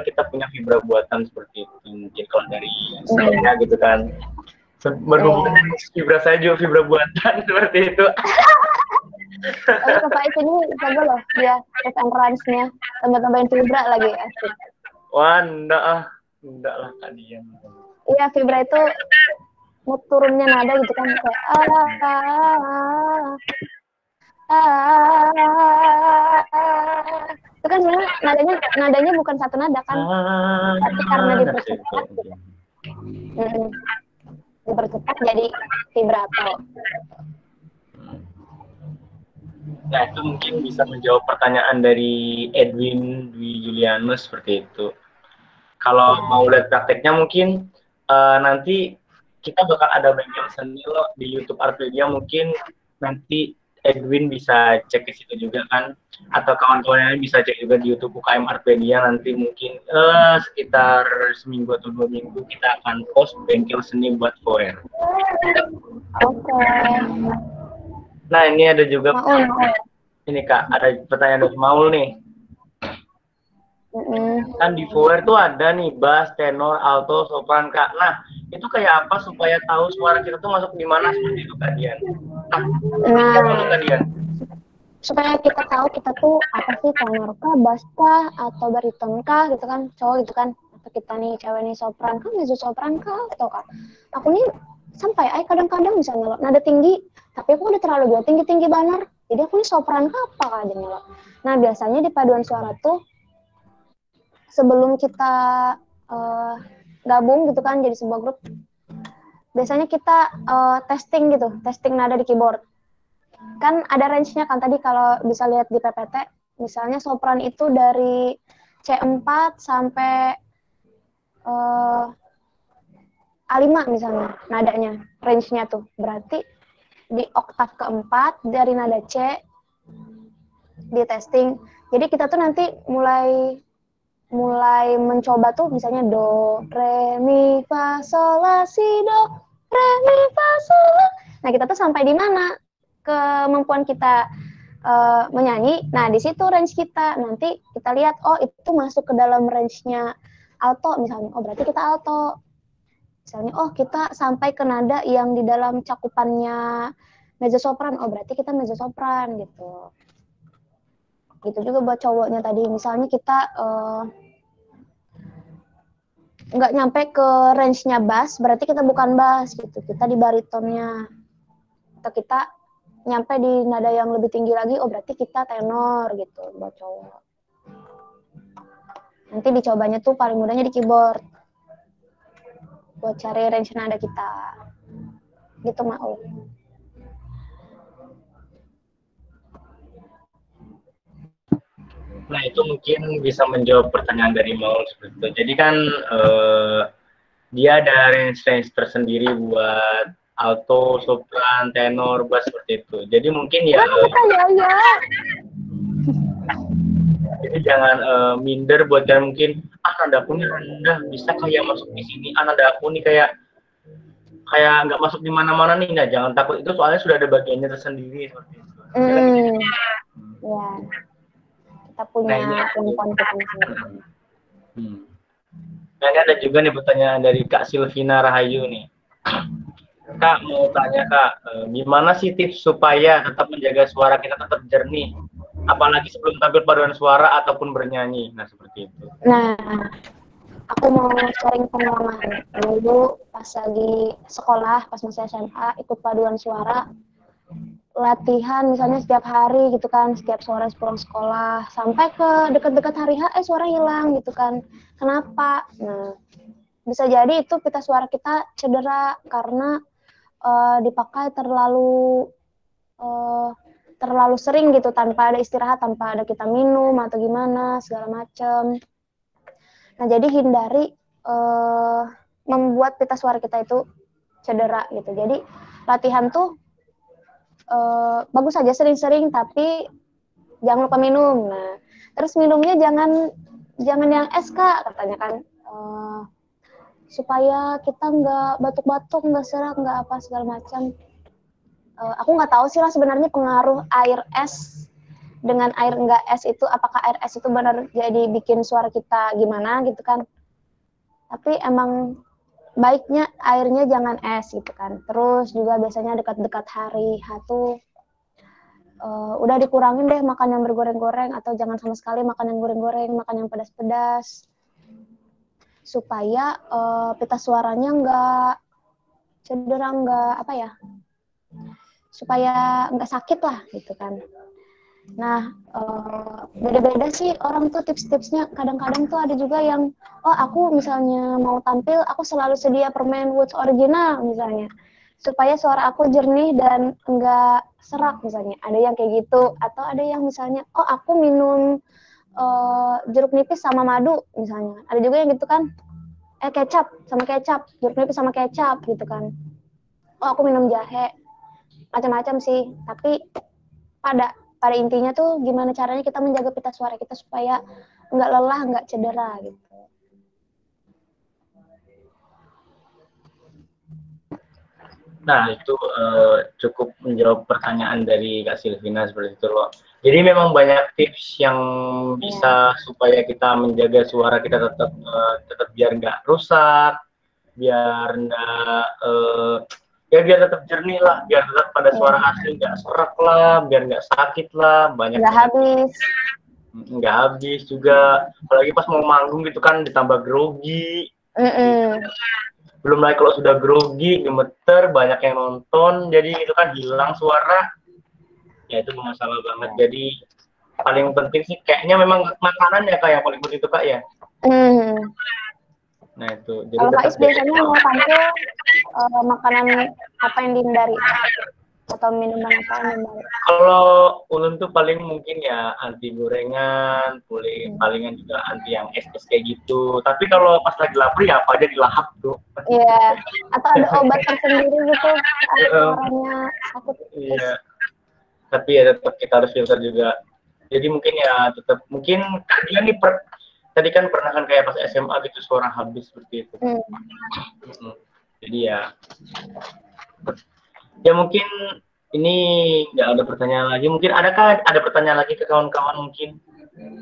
kita punya vibra buatan seperti itu. Mungkin kalau dari saya gitu kan. Berhubung vibra saya juga vibra buatan seperti itu. Tapi Kak Faiz ini jago loh dia test and runs-nya, tambah-tambahin vibra lagi asik. Wah, enggak lah Kak Dian. Iya, vibra itu turunnya nada gitu kan kayak itu kan sebenarnya nadanya bukan satu nada kan, tapi karena dipercepat gitu. Dipercepat jadi vibrato. Nah, itu mungkin bisa menjawab pertanyaan dari Edwin Dwi Julianus seperti itu. Kalau Ya. mau lihat prakteknya mungkin nanti kita bakal ada bengkel seni loh di YouTube Artpedia, mungkin nanti Edwin bisa cek ke situ juga kan, atau kawan-kawan yang bisa cek juga di YouTube UKM Artpedia. Nanti mungkin sekitar seminggu atau 2 minggu kita akan post bengkel seni buat foyer. Oke. Nah, ini ada juga Maul. ini Kak, ada pertanyaan dari Maul nih. Mm-mm. Kan di foyer tuh ada nih bass, tenor, alto, sopran Kak. Nah, itu kayak apa supaya tahu suara kita tuh masuk di mana seperti itu Kak Dian? Nah, tipsnya apa tuh Nah, Kak Dian? supaya kita tahu kita tuh apa sih, tenor kah, bass kah, atau bariton kah gitu kan, cowok gitu kan, atau kita nih cewek nih sopran kah, mezzo sopran kah, atau kah aku nih sampai kadang-kadang bisa nyelot nada tinggi tapi aku udah terlalu tinggi banget, jadi aku nih sopran kah apa kah aja nyelot. Nah biasanya di paduan suara tuh sebelum kita gabung gitu kan jadi sebuah grup, biasanya kita testing gitu, testing nada di keyboard. Kan ada range-nya kan tadi kalau bisa lihat di PPT, misalnya sopran itu dari C4 sampai A5 misalnya nadanya, range-nya tuh. Berarti di oktav keempat dari nada C di testing. Jadi kita tuh nanti mulai mencoba tuh misalnya do, re, mi, fa, sol, la, si, do, re, mi, fa, sol, la. Nah kita tuh sampai di mana kemampuan kita menyanyi. Nah di situ range kita. Nanti kita lihat, oh itu masuk ke dalam range-nya alto misalnya. Oh berarti kita alto. Misalnya, oh kita sampai ke nada yang di dalam cakupannya mezzo sopran. Oh berarti kita mezzo sopran gitu. Gitu juga buat cowoknya tadi. Misalnya kita nggak nyampe ke range-nya bass, berarti kita bukan bass gitu. Kita di baritonnya. Atau kita nyampe di nada yang lebih tinggi lagi, oh berarti kita tenor gitu buat cowok. Nanti dicobanya tuh paling mudahnya di keyboard. Buat cari range nada kita. Gitu mau. Nah, itu mungkin bisa menjawab pertanyaan dari Maul seperti itu. Jadi kan dia ada range-range tersendiri buat alto, sopran, tenor, bass seperti itu. Jadi mungkin ya jadi jangan minder buat kalian mungkin nada aku nih rendah bisa kayak masuk di sini, nada aku nih kayak nggak masuk di mana-mana nih. Nah, jangan takut, itu soalnya sudah ada bagiannya tersendiri seperti itu. Ya, kita punya kemampuan kita sendiri. Nah, ini ada juga nih pertanyaan dari Kak Silvina Rahayu nih. Kak, mau tanya Kak, gimana sih tips supaya tetap menjaga suara kita tetap jernih, apalagi sebelum tampil paduan suara ataupun bernyanyi? Nah, seperti itu. Nah, aku mau sharing pengalaman. Dulu pas lagi sekolah, pas masih SMA, ikut paduan suara, latihan misalnya setiap hari gitu kan, setiap sore pulang sekolah, sampai ke dekat-dekat hari H, suara hilang gitu kan. Kenapa? Nah, bisa jadi itu pita suara kita cedera karena dipakai terlalu sering gitu, tanpa ada istirahat, tanpa ada kita minum atau gimana segala macam. Nah jadi hindari membuat pita suara kita itu cedera gitu. Jadi latihan tuh bagus aja sering-sering, tapi jangan lupa minum. Nah terus minumnya jangan yang es Kak, katanya kan, supaya kita nggak batuk-batuk, nggak serak, nggak apa segala macam. Aku nggak tahu sih lah sebenarnya pengaruh air es dengan air nggak es itu, apakah air es itu benar jadi bikin suara kita gimana gitu kan. Tapi emang baiknya airnya jangan es gitu kan. Terus juga biasanya dekat-dekat hari H tuh udah dikurangin deh makan yang bergoreng-goreng, atau jangan sama sekali makan yang goreng-goreng, makan yang pedas-pedas, supaya pita suaranya nggak cedera, nggak apa ya, supaya nggak sakit lah gitu kan. Nah, beda-beda sih orang tuh tips-tipsnya. Kadang-kadang tuh ada juga yang, oh aku misalnya mau tampil, aku selalu sedia permen Woods original misalnya. supaya suara aku jernih dan enggak serak misalnya. Ada yang kayak gitu, atau ada yang misalnya, oh aku minum jeruk nipis sama madu misalnya. Ada juga yang gitu kan, kecap sama kecap, jeruk nipis sama kecap gitu kan. Oh aku minum jahe, macam-macam sih. Tapi pada intinya tuh gimana caranya kita menjaga pita suara kita supaya nggak lelah, nggak cedera gitu. Nah, itu cukup menjawab pertanyaan dari Kak Silvina seperti itu loh. Jadi memang banyak tips yang bisa supaya kita menjaga suara kita tetap biar nggak rusak, biar nggak ya biar tetap jernih lah, biar tetap pada suara asli, nggak serak lah, biar nggak sakit lah, banyak nggak habis. Nggak habis juga, apalagi pas mau manggung gitu kan ditambah grogi. Belum lagi kalau sudah grogi, gemeter, banyak yang nonton, jadi itu kan hilang suara, ya itu masalah banget. Jadi paling penting sih kayaknya memang makanan ya Kak, yang paling penting itu Kak ya. Nah itu. Jadi kalau Kak Is biasanya mau tampil makanan apa yang dihindari? Atau minuman apa yang dihindari? Kalau ulun tuh paling mungkin ya anti gorengan, palingan juga anti yang es-es kayak gitu. Tapi kalau pas lagi lapar ya apa aja dilahap tuh. Iya. Atau ada obat tersendiri gitu suaranya sakit. Iya. Tapi ya tetap kita harus filter juga. Jadi mungkin ya tetap mungkin kalian nih tadi kan pernah kan kayak pas SMA gitu suara habis seperti itu. Jadi ya mungkin ini nggak ada pertanyaan lagi. Mungkin ada pertanyaan lagi ke kawan-kawan mungkin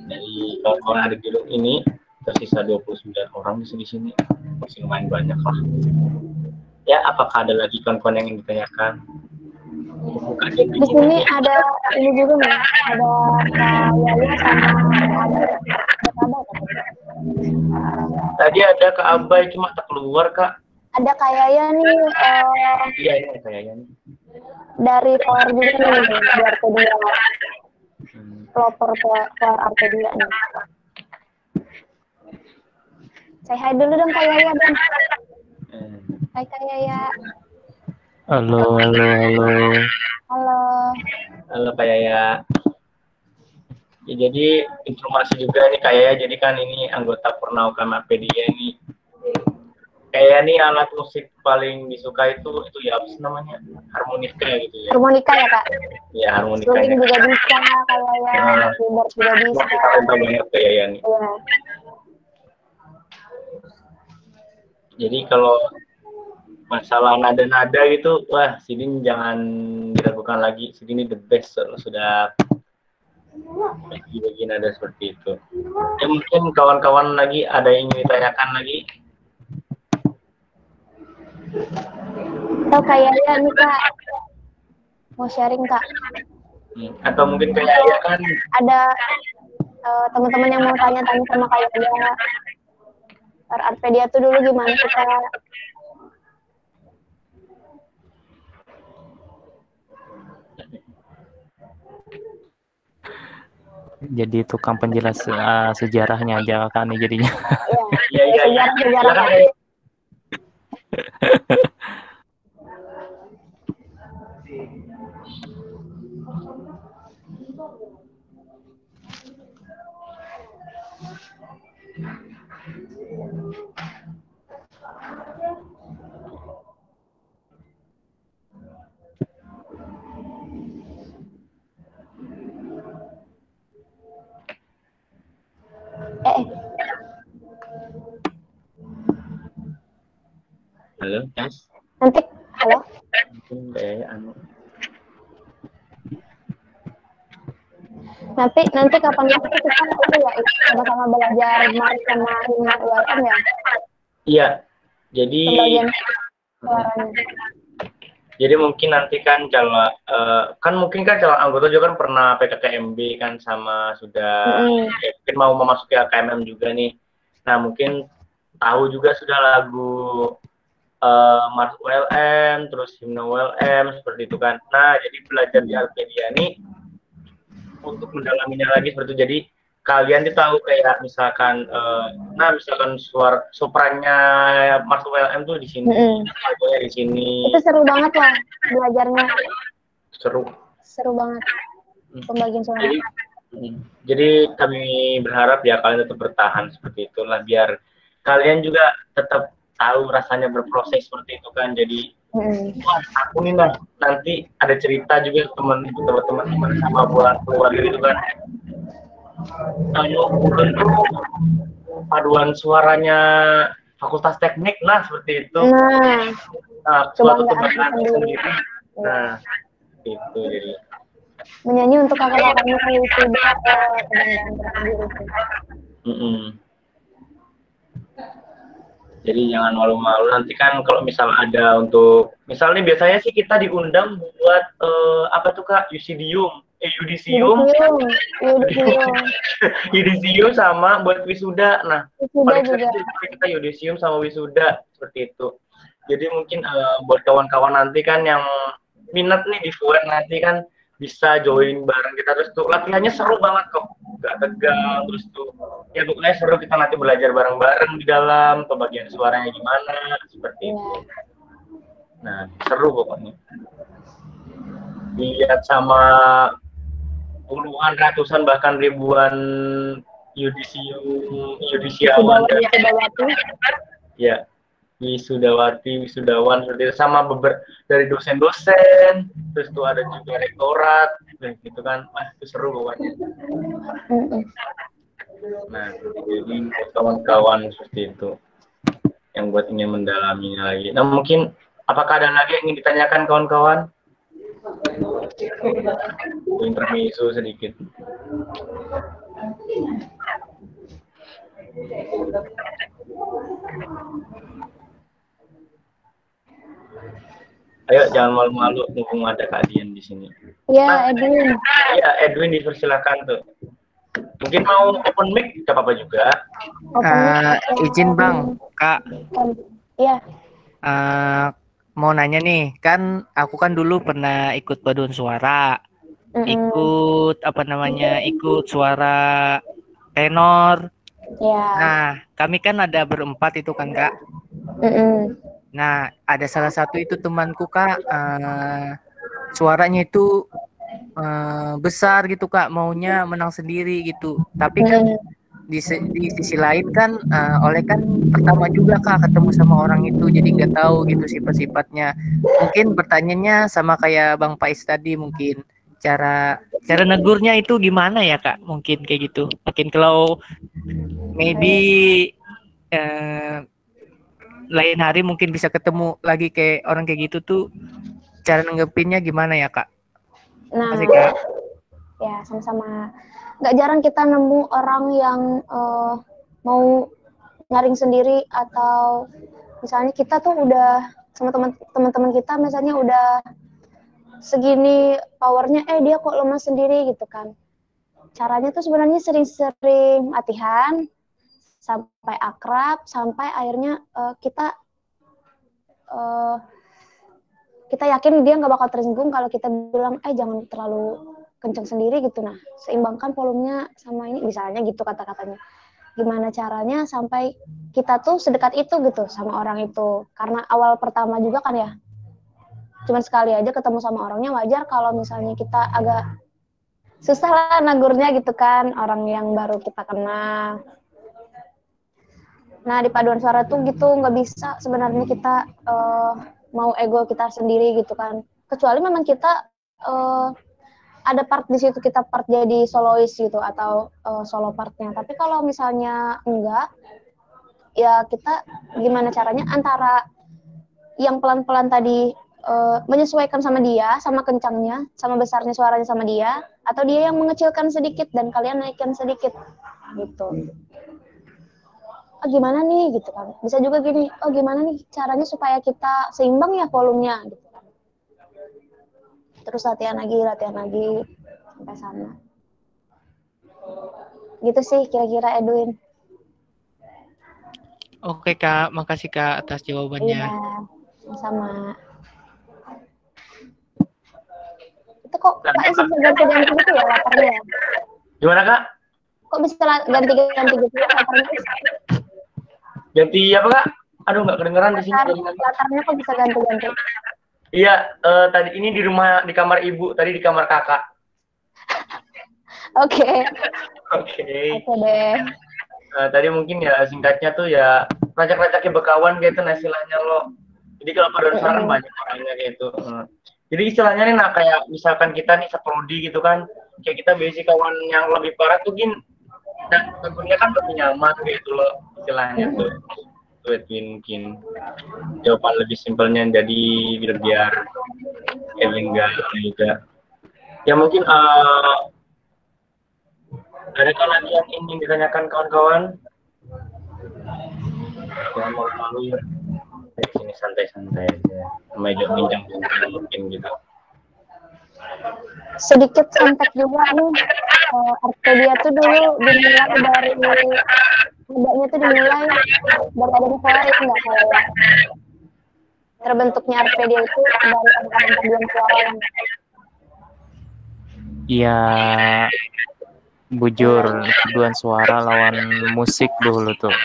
dari kawan-kawan ada di room ini. Tersisa 29 orang di sini. Masih lumayan banyak lah. Ya, apakah ada lagi kawan-kawan yang ingin ditanyakan? Di sini ada ini juga nih, ada Kak Yaya sama Kak Abay. Tadi ada Kak Abay cuma tak keluar Kak. Ada Kak Yaya nih. Iya ini Kak Yaya nih. Dari Power juga nih, di Artedia. Pelopor Power Artedia nih. Say hi dulu dong Kak Yaya dong. Hai Kak Yaya. Halo. Halo Kak Yaya. Ya, jadi informasi juga nih Kak Yaya, jadi kan ini anggota Purnawakama Artedia nih. Kayak nih alat musik paling disuka itu ya apa sih namanya? Harmonika gitu ya. Harmonika ya Kak? Iya harmonika. Suling juga bisa Kak Yaya, keyboard juga bisa. Kita banyak Kak Yaya nih. Iya. Jadi kalau masalah nada-nada gitu, wah Sidin jangan diragukan lagi. Sidin ini the best, sudah bagi nada seperti itu. Ya mungkin kawan-kawan lagi ada yang ingin ditanyakan lagi? Atau kayaknya nih Kak, mau sharing Kak? Atau mungkin kayaknya kan ada teman-teman yang mau tanya-tanya sama kayaknya Arpedia tuh dulu gimana sih Kak? Jadi tukang penjelas sejarahnya aja kan nih jadinya. Iya. Sejarah. Halo, Mas. Nanti, halo. Nanti kapan lagi kita itu ya sama-sama belajar Mari sama Hima ULM ya? Iya. Jadi mungkin nanti kan kalau mungkin calon anggota juga kan pernah PKKMB kan sama sudah mungkin mau memasuki KMM juga nih. Nah mungkin tahu juga sudah lagu Mars ULM, terus Himna ULM seperti itu kan. Nah jadi belajar di Arpedia nih untuk mendalaminya lagi seperti itu. Jadi kalian tuh tahu kayak misalkan misalkan suara soprannya Marshall M tuh di sini, altonya di sini. Itu seru banget lah belajarnya. Seru. Seru banget pembagian suara. Jadi kami berharap ya kalian tetap bertahan seperti itulah, biar kalian juga tetap tahu rasanya berproses seperti itu kan. Jadi wah, aku nih lah nanti ada cerita juga teman-teman sama buat keluarga gitu kan. Ayo bulan tuh paduan suaranya Fakultas Teknik lah seperti itu. Nah, suatu kebanggaan sendiri. Nah, itu jadi. Menyanyi untuk kakak-kakaknya itu kebanggaan tersendiri. Jadi jangan malu-malu, nanti kan kalau misal ada untuk, misalnya biasanya sih kita diundang buat apa tuh Kak, Yudisium sama buat wisuda. Nah, paling sering kita Yudisium sama wisuda seperti itu. Jadi mungkin buat kawan-kawan nanti kan yang minat nih di FUEN nanti kan bisa join bareng kita, terus tuh latihannya seru banget kok, gak tegang, terus tuh ya pokoknya seru, kita nanti belajar bareng-bareng di dalam pembagian suaranya gimana seperti itu. Nah, seru pokoknya dilihat sama puluhan, ratusan, bahkan ribuan yudisiawan ya, wisudawati, wisudawan seperti itu, sama dari dosen-dosen, terus tuh ada juga rektorat gitu kan. Wah, itu seru pokoknya. Nah, jadi kawan-kawan seperti itu yang buat ingin mendalaminya lagi. Nah, mungkin apakah ada lagi yang ingin ditanyakan kawan-kawan? Intermezzo sedikit. Ayo, jangan malu-malu, mumpung ada Kak Dian di sini. Iya, Edwin. Iya, Edwin dipersilakan tuh. Mungkin mau open mic, gak apa-apa juga. Izin Bang, Kak. Iya. Mau nanya nih, kan aku kan dulu pernah ikut paduan suara, ikut ikut suara tenor. Ya. Nah, kami kan ada berempat itu kan Kak. Nah, ada salah satu itu temanku Kak, suaranya itu besar gitu Kak, maunya menang sendiri gitu. Tapi kan di sisi lain kan, oleh kan pertama juga Kak ketemu sama orang itu, jadi nggak tahu gitu sifat-sifatnya. Mungkin pertanyaannya sama kayak Bang Pais tadi, mungkin cara negurnya itu gimana ya Kak? Mungkin kayak gitu. Mungkin kalau maybe lain hari mungkin bisa ketemu lagi kayak orang kayak gitu tuh, cara nanggepinnya gimana ya Kak? Nah, Masih Kak? Ya sama-sama. Nggak jarang kita nemu orang yang mau nyaring sendiri, atau misalnya kita tuh udah sama teman-teman kita misalnya udah segini powernya, dia kok lemah sendiri gitu kan. Caranya tuh sebenarnya sering-sering latihan sampai akrab, sampai akhirnya kita yakin dia nggak bakal tersinggung kalau kita bilang jangan terlalu kencang sendiri gitu. Nah, seimbangkan volumenya sama ini misalnya gitu kata-katanya. Gimana caranya sampai kita tuh sedekat itu gitu sama orang itu, karena awal pertama juga kan ya, cuman sekali aja ketemu sama orangnya. Wajar kalau misalnya kita agak susah lah nagurnya gitu kan, orang yang baru kita kenal. Nah, di paduan suara tuh gitu nggak bisa sebenarnya kita mau ego kita sendiri gitu kan, kecuali memang kita ada part di situ, kita part jadi solois gitu atau solo partnya. Tapi kalau misalnya enggak, ya kita gimana caranya antara yang pelan-pelan tadi menyesuaikan sama dia, sama kencangnya, sama besarnya suaranya sama dia, atau dia yang mengecilkan sedikit dan kalian naikkan sedikit gitu. Gimana nih gitu kan. Bisa juga gini, gimana nih caranya supaya kita seimbang ya volumenya gitu kan. Terus latihan lagi sampai sana. Gitu sih kira-kira Edwin. Oke Kak, makasih Kak atas jawabannya. Iya, sama. Itu kok Pak Esi ganti-ganti gitu ya latarnya? Gimana Kak? Kok bisa ganti-ganti gitu latarnya? Ganti apa kak? Aduh nggak kedengeran di sini. Latarnya kok bisa ganti-ganti? Iya, tadi ini di rumah, di kamar ibu, tadi di kamar kakak. Oke. Oke. Oke deh. Tadi mungkin ya singkatnya tuh ya racak-racaknya bekawan gitu nah istilahnya lo. Jadi kalau paduan suara kan banyak orangnya gitu. Jadi istilahnya nih, nah kayak misalkan kita nih seprodi gitu kan, kayak kita basic kawan yang lebih parah tuh dan tentunya kan lebih nyaman gitu loh istilahnya tuh. Mungkin jawaban lebih simpelnya jadi biar enggak juga. Ya mungkin adakah lagi yang ingin ditanyakan kawan-kawan? Jangan malu-malu ya. Di sini santai-santai aja. Meja bincang mungkin gitu. Sedikit santet juga nih. Arcadia tuh dulu dimulai dari mudanya tuh dimulai dari adanya suara itu nggak salah ya. Terbentuknya Arcadia itu dari orang-orang paduan suara yang Iya, bujur paduan suara lawan musik dulu tuh.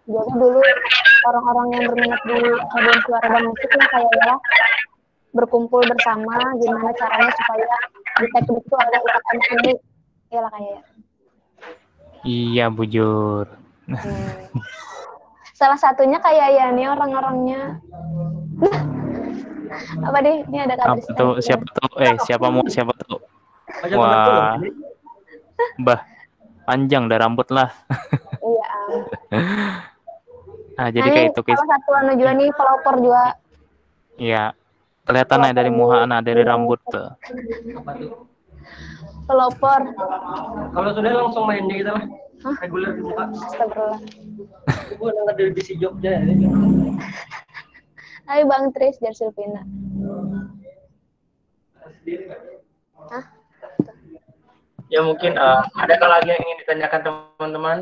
Jadi dulu orang-orang yang berminat di paduan suara dan musik lah kayak ya berkumpul bersama gimana caranya supaya di teknik itu ada ikatan seni ya lah kayak ya. Iya bujur. Salah satunya kayak ya nih orang-orangnya apa deh ini ada apa tuh siapa tuh siapa tuh wah Mbah panjang dah rambut lah. Iya. Nah jadi kayak itu salah satu anu juga nih pelopor juga. Iya kelihatan ya dari muka anak dari rambut tuh. Pelopor. Kalau sudah langsung main dia kita lah. Reguler di muka. Astagfirullah. Gue denger dari bisi Jogja. Hai Bang Tris dari Silvina. Hah? Ya mungkin adakah lagi yang ingin ditanyakan teman-teman?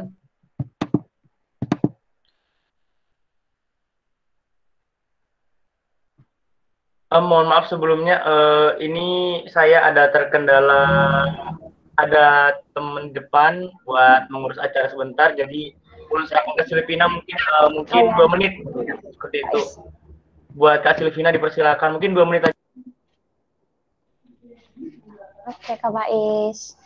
Mohon maaf sebelumnya, ini saya ada terkendala, ada teman depan buat mengurus acara sebentar, jadi urus aku ke Silvina mungkin 2 menit seperti itu. Buat Kak Silvina dipersilakan, mungkin 2 menit aja. Oke Kak Bais.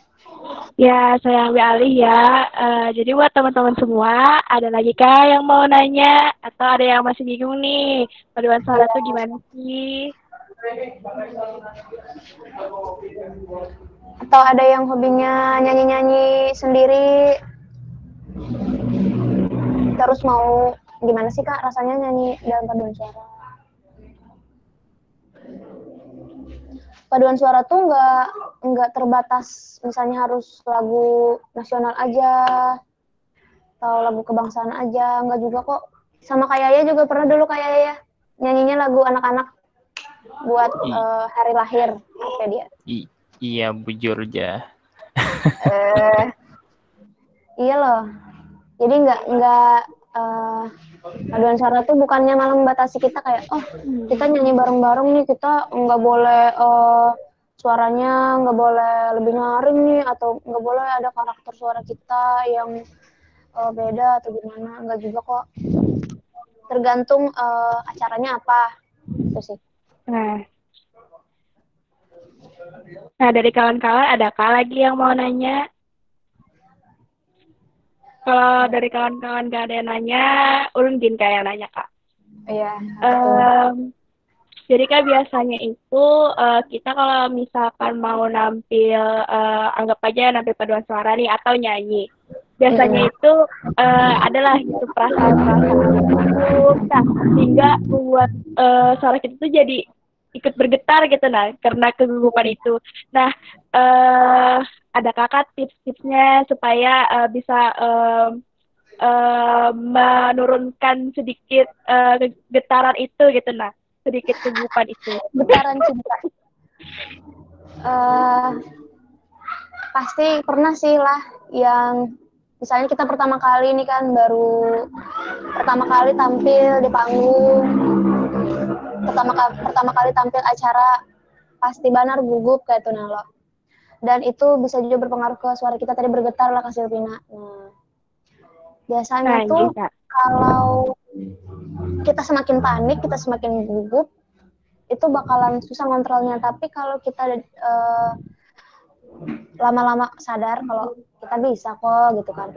Ya, saya ambil alih ya. Jadi buat teman-teman semua, ada lagi kah yang mau nanya? Atau ada yang masih bingung nih, paduan suara tuh gimana sih? Atau ada yang hobinya nyanyi-nyanyi sendiri? Terus mau gimana sih Kak rasanya nyanyi dalam paduan suara? Paduan suara tuh nggak terbatas misalnya harus lagu nasional aja atau lagu kebangsaan aja, nggak juga kok. Sama kayak Yaya juga pernah dulu kayak Yaya nyanyinya lagu anak-anak buat hari lahir kayak dia. Iya bujur aja. Iya loh. Jadi nggak paduan suara tuh bukannya malah membatasi kita kayak kita nyanyi bareng-bareng nih, kita nggak boleh suaranya nggak boleh lebih nyaring nih atau nggak boleh ada karakter suara kita yang beda atau gimana, nggak juga kok. Tergantung acaranya apa itu sih. Nah dari kawan-kawan adakah lagi yang mau nanya? Kalau dari kawan-kawan gak ada yang nanya, ulun gin kayak nanya Kak. Iya. Jadi kan biasanya itu kita kalau misalkan mau nampil, anggap aja nampil paduan suara nih atau nyanyi. Biasanya itu adalah gitu perasaan-perasaan sehingga membuat suara kita tuh jadi ikut bergetar gitu nah karena kegugupan itu. Nah, ada kakak tips-tipsnya supaya bisa menurunkan sedikit getaran itu gitu nah, sedikit kegugupan itu. Getaran cinta. Pasti pernah sih lah yang misalnya kita pertama kali nih kan baru pertama kali tampil di panggung, pertama kali tampil acara pasti benar gugup kayak tuh nalo. dan itu bisa juga berpengaruh ke suara kita tadi bergetar lah Kak Silvina. Nah, biasanya tuh Kak. kalau kita semakin panik, kita semakin gugup, itu bakalan susah ngontrolnya. Tapi kalau kita lama-lama sadar kalau kita bisa kok gitu kan,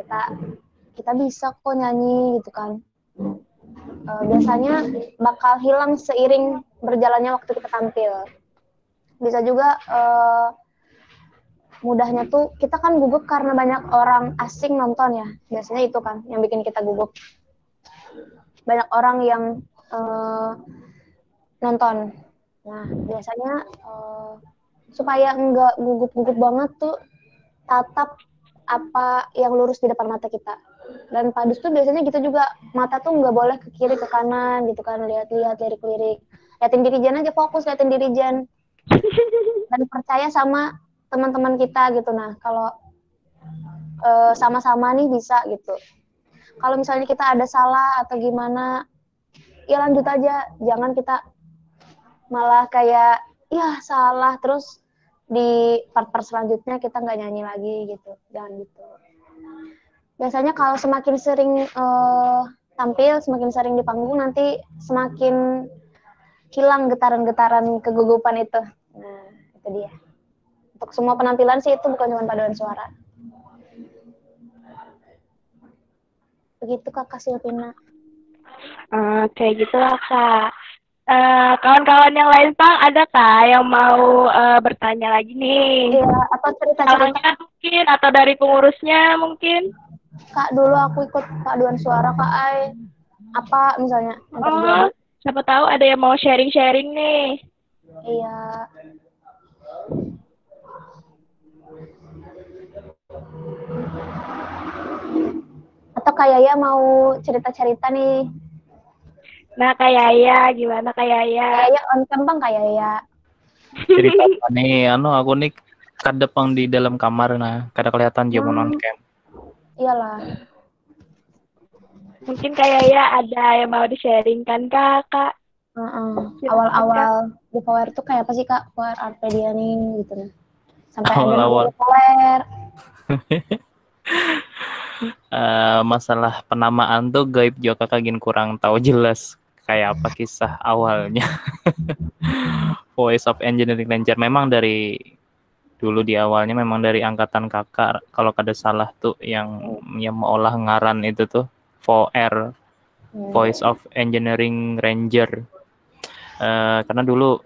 kita bisa kok nyanyi gitu kan, biasanya bakal hilang seiring berjalannya waktu kita tampil. Bisa juga mudahnya tuh kita kan gugup karena banyak orang asing nonton ya, biasanya itu kan yang bikin kita gugup, banyak orang yang nonton. Nah biasanya supaya enggak gugup-gugup banget tuh tatap apa yang lurus di depan mata kita. Dan padus tuh biasanya gitu juga, mata tuh nggak boleh ke kiri ke kanan gitu kan, lihat-lihat, lirik-lirik, liatin dirijen aja, fokus liatin dirijen dan percaya sama teman-teman kita gitu. Nah kalau sama-sama nih bisa gitu, kalau misalnya kita ada salah atau gimana ya lanjut aja, jangan kita malah kayak ya salah terus di part-part selanjutnya kita nggak nyanyi lagi gitu, jangan gitu. Biasanya kalau semakin sering tampil, semakin sering di panggung, nanti semakin hilang getaran-getaran kegugupan itu. Nah, itu dia. Untuk semua penampilan sih itu bukan cuma paduan suara. Begitu Kakak Silvina. Kayak gitulah Kak. Kawan-kawan yang lain Pak, ada Kak yang mau bertanya lagi nih? Iya, atau cerita-cerita mungkin, atau dari pengurusnya mungkin? Kak, dulu aku ikut paduan suara Kak Ai. Apa misalnya yang terjadi? Siapa tahu ada yang mau sharing-sharing nih. Iya. Atau Kak Yaya mau cerita-cerita nih? Nah, Kak Yaya, gimana Kak Yaya? Kak Yaya on cam Bang, Kak Yaya. Cerita apa nih? Aku nih kadepang di dalam kamar, nah kada kelihatan dia on cam. Iyalah. Mungkin Kak Yaya ada yang mau di-sharing kan Kak? Awal-awal di Power tuh kayak apa sih Kak? Power Arpedia nih gitu nah. Sampai Awal-awal. ada Power. Masalah penamaan tuh gaib juga kakak kurang tahu jelas kayak apa kisah awalnya. Voice of Engineering Ranger memang dari dulu di awalnya memang dari angkatan kakak, kalau kada salah tuh yang mengolah ngaran itu tuh VR, Voice of Engineering Ranger. Karena dulu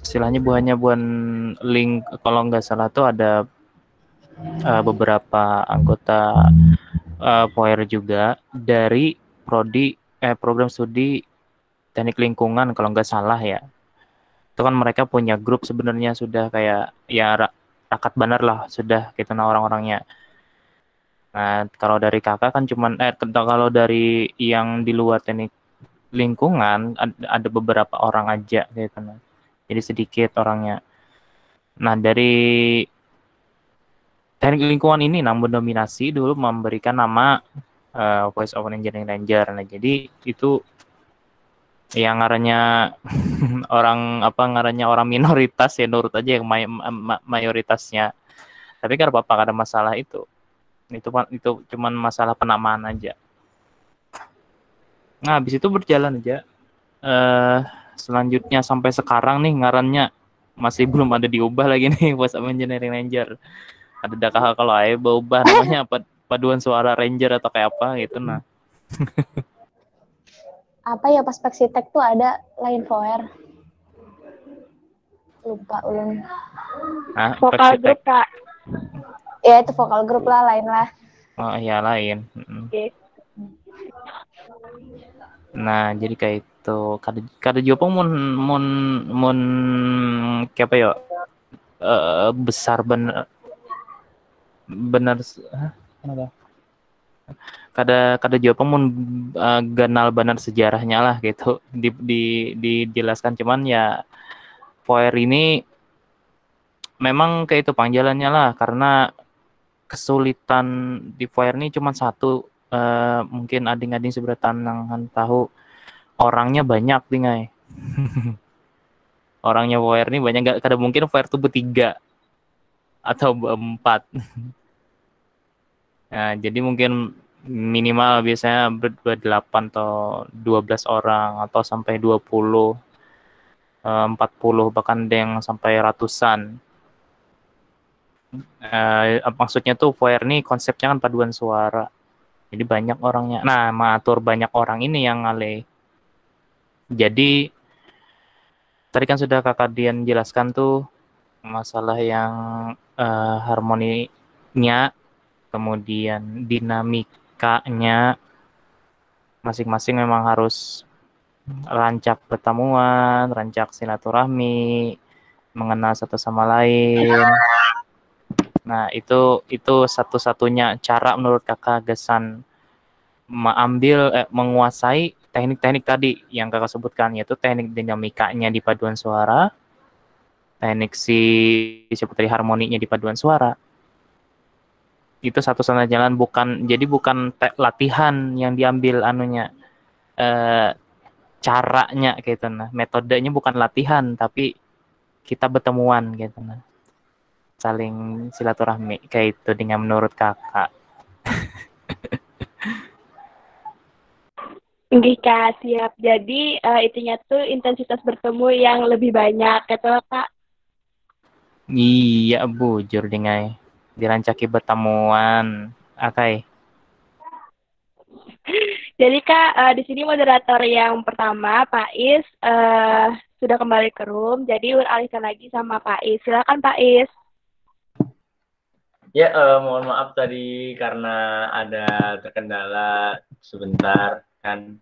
istilahnya bukan link, kalau nggak salah tuh ada beberapa anggota POER juga dari program studi teknik lingkungan kalau nggak salah ya. Itu kan mereka punya grup sebenarnya sudah kayak ya rakat banar lah sudah gitu nah orang-orangnya. Nah kalau dari kakak kan cuman kalau dari yang di luar teknik lingkungan ada beberapa orang aja gitu nah. Jadi sedikit orangnya. Nah dari teknik lingkungan ini namun dominasi dulu memberikan nama Voice of Engineering Ranger. Nah, jadi itu yang ngarannya orang minoritas ya nurut aja yang mayoritasnya. Tapi kan apa-apa ada masalah itu. Itu cuman masalah penamaan aja. Nah, habis itu berjalan aja. Selanjutnya sampai sekarang nih ngarannya masih belum ada diubah lagi nih Voice of Engineering Ranger. Ada kakak kalau ayo berubah namanya apa, paduan suara Ranger atau kayak apa gitu nah. Apa ya pas Peksitek tuh ada lain VR. Lupa ulun. Vokal grup Kak. Ya itu vokal grup lah, lain lah. Oh iya lain. Okay. Nah jadi kayak itu kada jopong mun kayak apa ya besar benar kenapa kada jopong mun ganal benar sejarahnya lah gitu dijelaskan, cuman ya Poer ini memang kayak itu pangjalannya lah karena kesulitan di Poer ini cuma satu. Mungkin ading-ading seberatan yang tahu orangnya banyak tinggal. Orangnya Power ini banyak, nggak kada mungkin Power tuh bertiga atau berempat. Nah, jadi mungkin minimal biasanya berdelapan atau 12 orang atau sampai 20, 40 bahkan ada yang sampai ratusan. Maksudnya tuh foyer nih konsepnya kan paduan suara. Jadi banyak orangnya. Nah, mengatur banyak orang ini yang ngale. Jadi tadi kan sudah Kakak Dian jelaskan tuh masalah yang harmoninya, kemudian dinamikanya masing-masing memang harus rancak pertemuan, rancak silaturahmi, mengenal satu sama lain. Nah, itu satu-satunya cara menurut Kakak Gesan menguasai teknik-teknik tadi yang Kakak sebutkan, yaitu teknik dinamikanya di paduan suara, teknik seperti harmoninya di paduan suara. Itu satu-satunya jalan, bukan latihan yang diambil anunya, caranya gitu nah. Metodenya bukan latihan tapi kita bertemuan gitu nah. Saling silaturahmi kayak itu dengan menurut Kakak. Nggih Kak, siap. Jadi itunya tuh intensitas bertemu yang lebih banyak gitu Kak. Iya, bujur dengan dirancaki pertemuan. Oke. Jadi Kak, di sini moderator yang pertama Pak Is sudah kembali ke room. Jadi alihkan lagi sama Pak Is. Silakan Pak Is. Ya, mohon maaf tadi karena ada terkendala sebentar kan.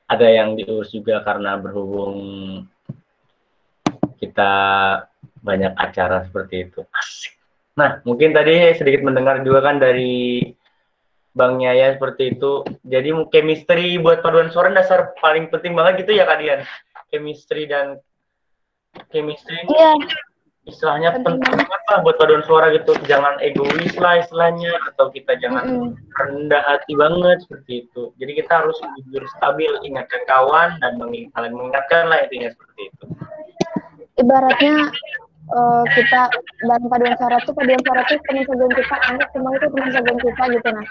Ada yang diurus juga karena berhubung kita banyak acara seperti itu. Asik. Nah, mungkin tadi sedikit mendengar juga kan dari Bang Nyaya seperti itu. Jadi chemistry buat paduan suara dasar paling penting banget gitu ya Kak Dian. Chemistry ini istilahnya penting banget lah buat paduan suara gitu. Jangan egois lah istilahnya, atau kita jangan rendah hati banget seperti itu. Jadi kita harus jujur, stabil, ingatkan kawan dan saling mengingatkan lah, intinya seperti itu. Ibaratnya kita dalam paduan suara tuh teman segan kita, anggap semua itu teman segan kita gitu. Nah,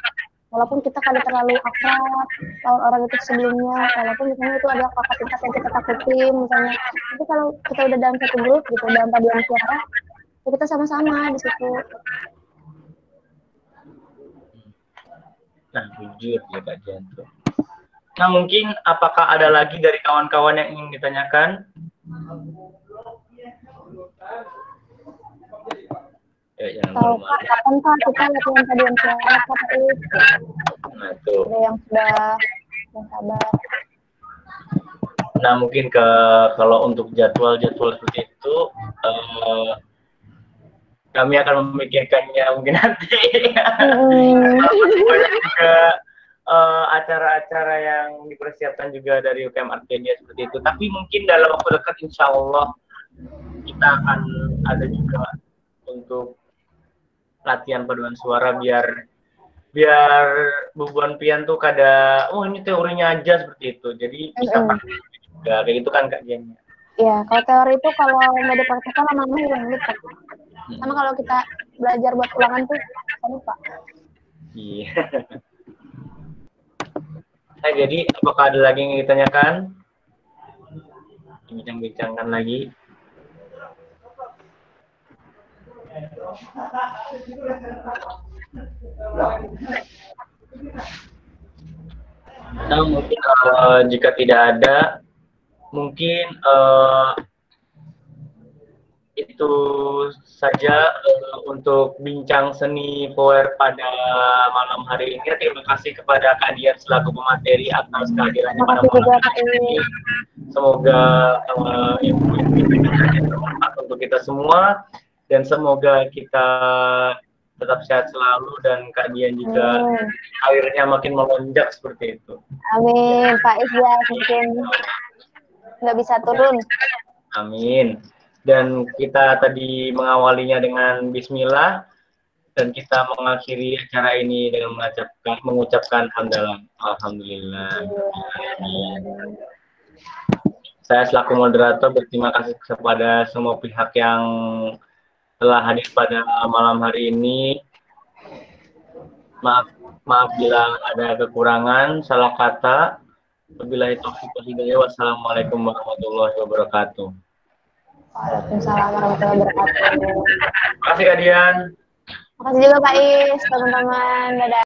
walaupun kita kadang terlalu akrab lawan orang itu sebelumnya, walaupun misalnya itu adalah kakak tingkat yang kita takutin misalnya, tapi kalau kita udah dalam satu grup gitu, dalam paduan suara, ya kita sama-sama di situ. Nah, jujur ya Kak Janto. Nah, mungkin apakah ada lagi dari kawan-kawan yang ingin ditanyakan? Ya, jangan malu-malu. Kapan Pak kita latihan paduan suara Pak Is? Nah, tuh. Ada yang sudah sabar. Nah, mungkin kalau untuk jadwal seperti itu, kami akan memikirkannya mungkin nanti. Banyak juga acara-acara yang dipersiapkan juga dari UKM Arcadia seperti itu. Tapi mungkin dalam waktu dekat, insya Allah kita akan ada juga untuk latihan paduan suara biar Bubuan Pian tuh ini teorinya aja seperti itu. Jadi bisa pakai juga kayak gitu kan Kak Jen. Iya, kalau teori itu kalau mau dipraktekkan lama-lama hilang lupa. Sama kalau kita belajar buat ulangan tuh lupa. Iya. Nah, jadi apakah ada lagi yang ditanyakan? Bincang-bincangkan lagi. Nah, mungkin jika tidak ada, mungkin itu saja untuk bincang seni power pada malam hari ini. Terima kasih kepada Kak Dian selaku pemateri atas kehadirannya pada malam hari ini. Semoga ilmu yang bermanfaat untuk kita semua, dan semoga kita tetap sehat selalu dan Kak Dian juga akhirnya makin melonjak seperti itu. Amin. Pak Is ya mungkin nggak bisa turun. Amin. Dan kita tadi mengawalinya dengan Bismillah, dan kita mengakhiri acara ini dengan mengucapkan hamdalah. Alhamdulillah. Saya selaku moderator berterima kasih kepada semua pihak yang telah hadir pada malam hari ini. Maaf bila ada kekurangan, salah kata. Wabillahi taufiq wal hidayah. Wassalamualaikum warahmatullahi wabarakatuh. Waalaikumsalam warahmatullahi wabarakatuh. Terima kasih Kak Dian. Makasih juga Pak Is, teman-teman. Dadah.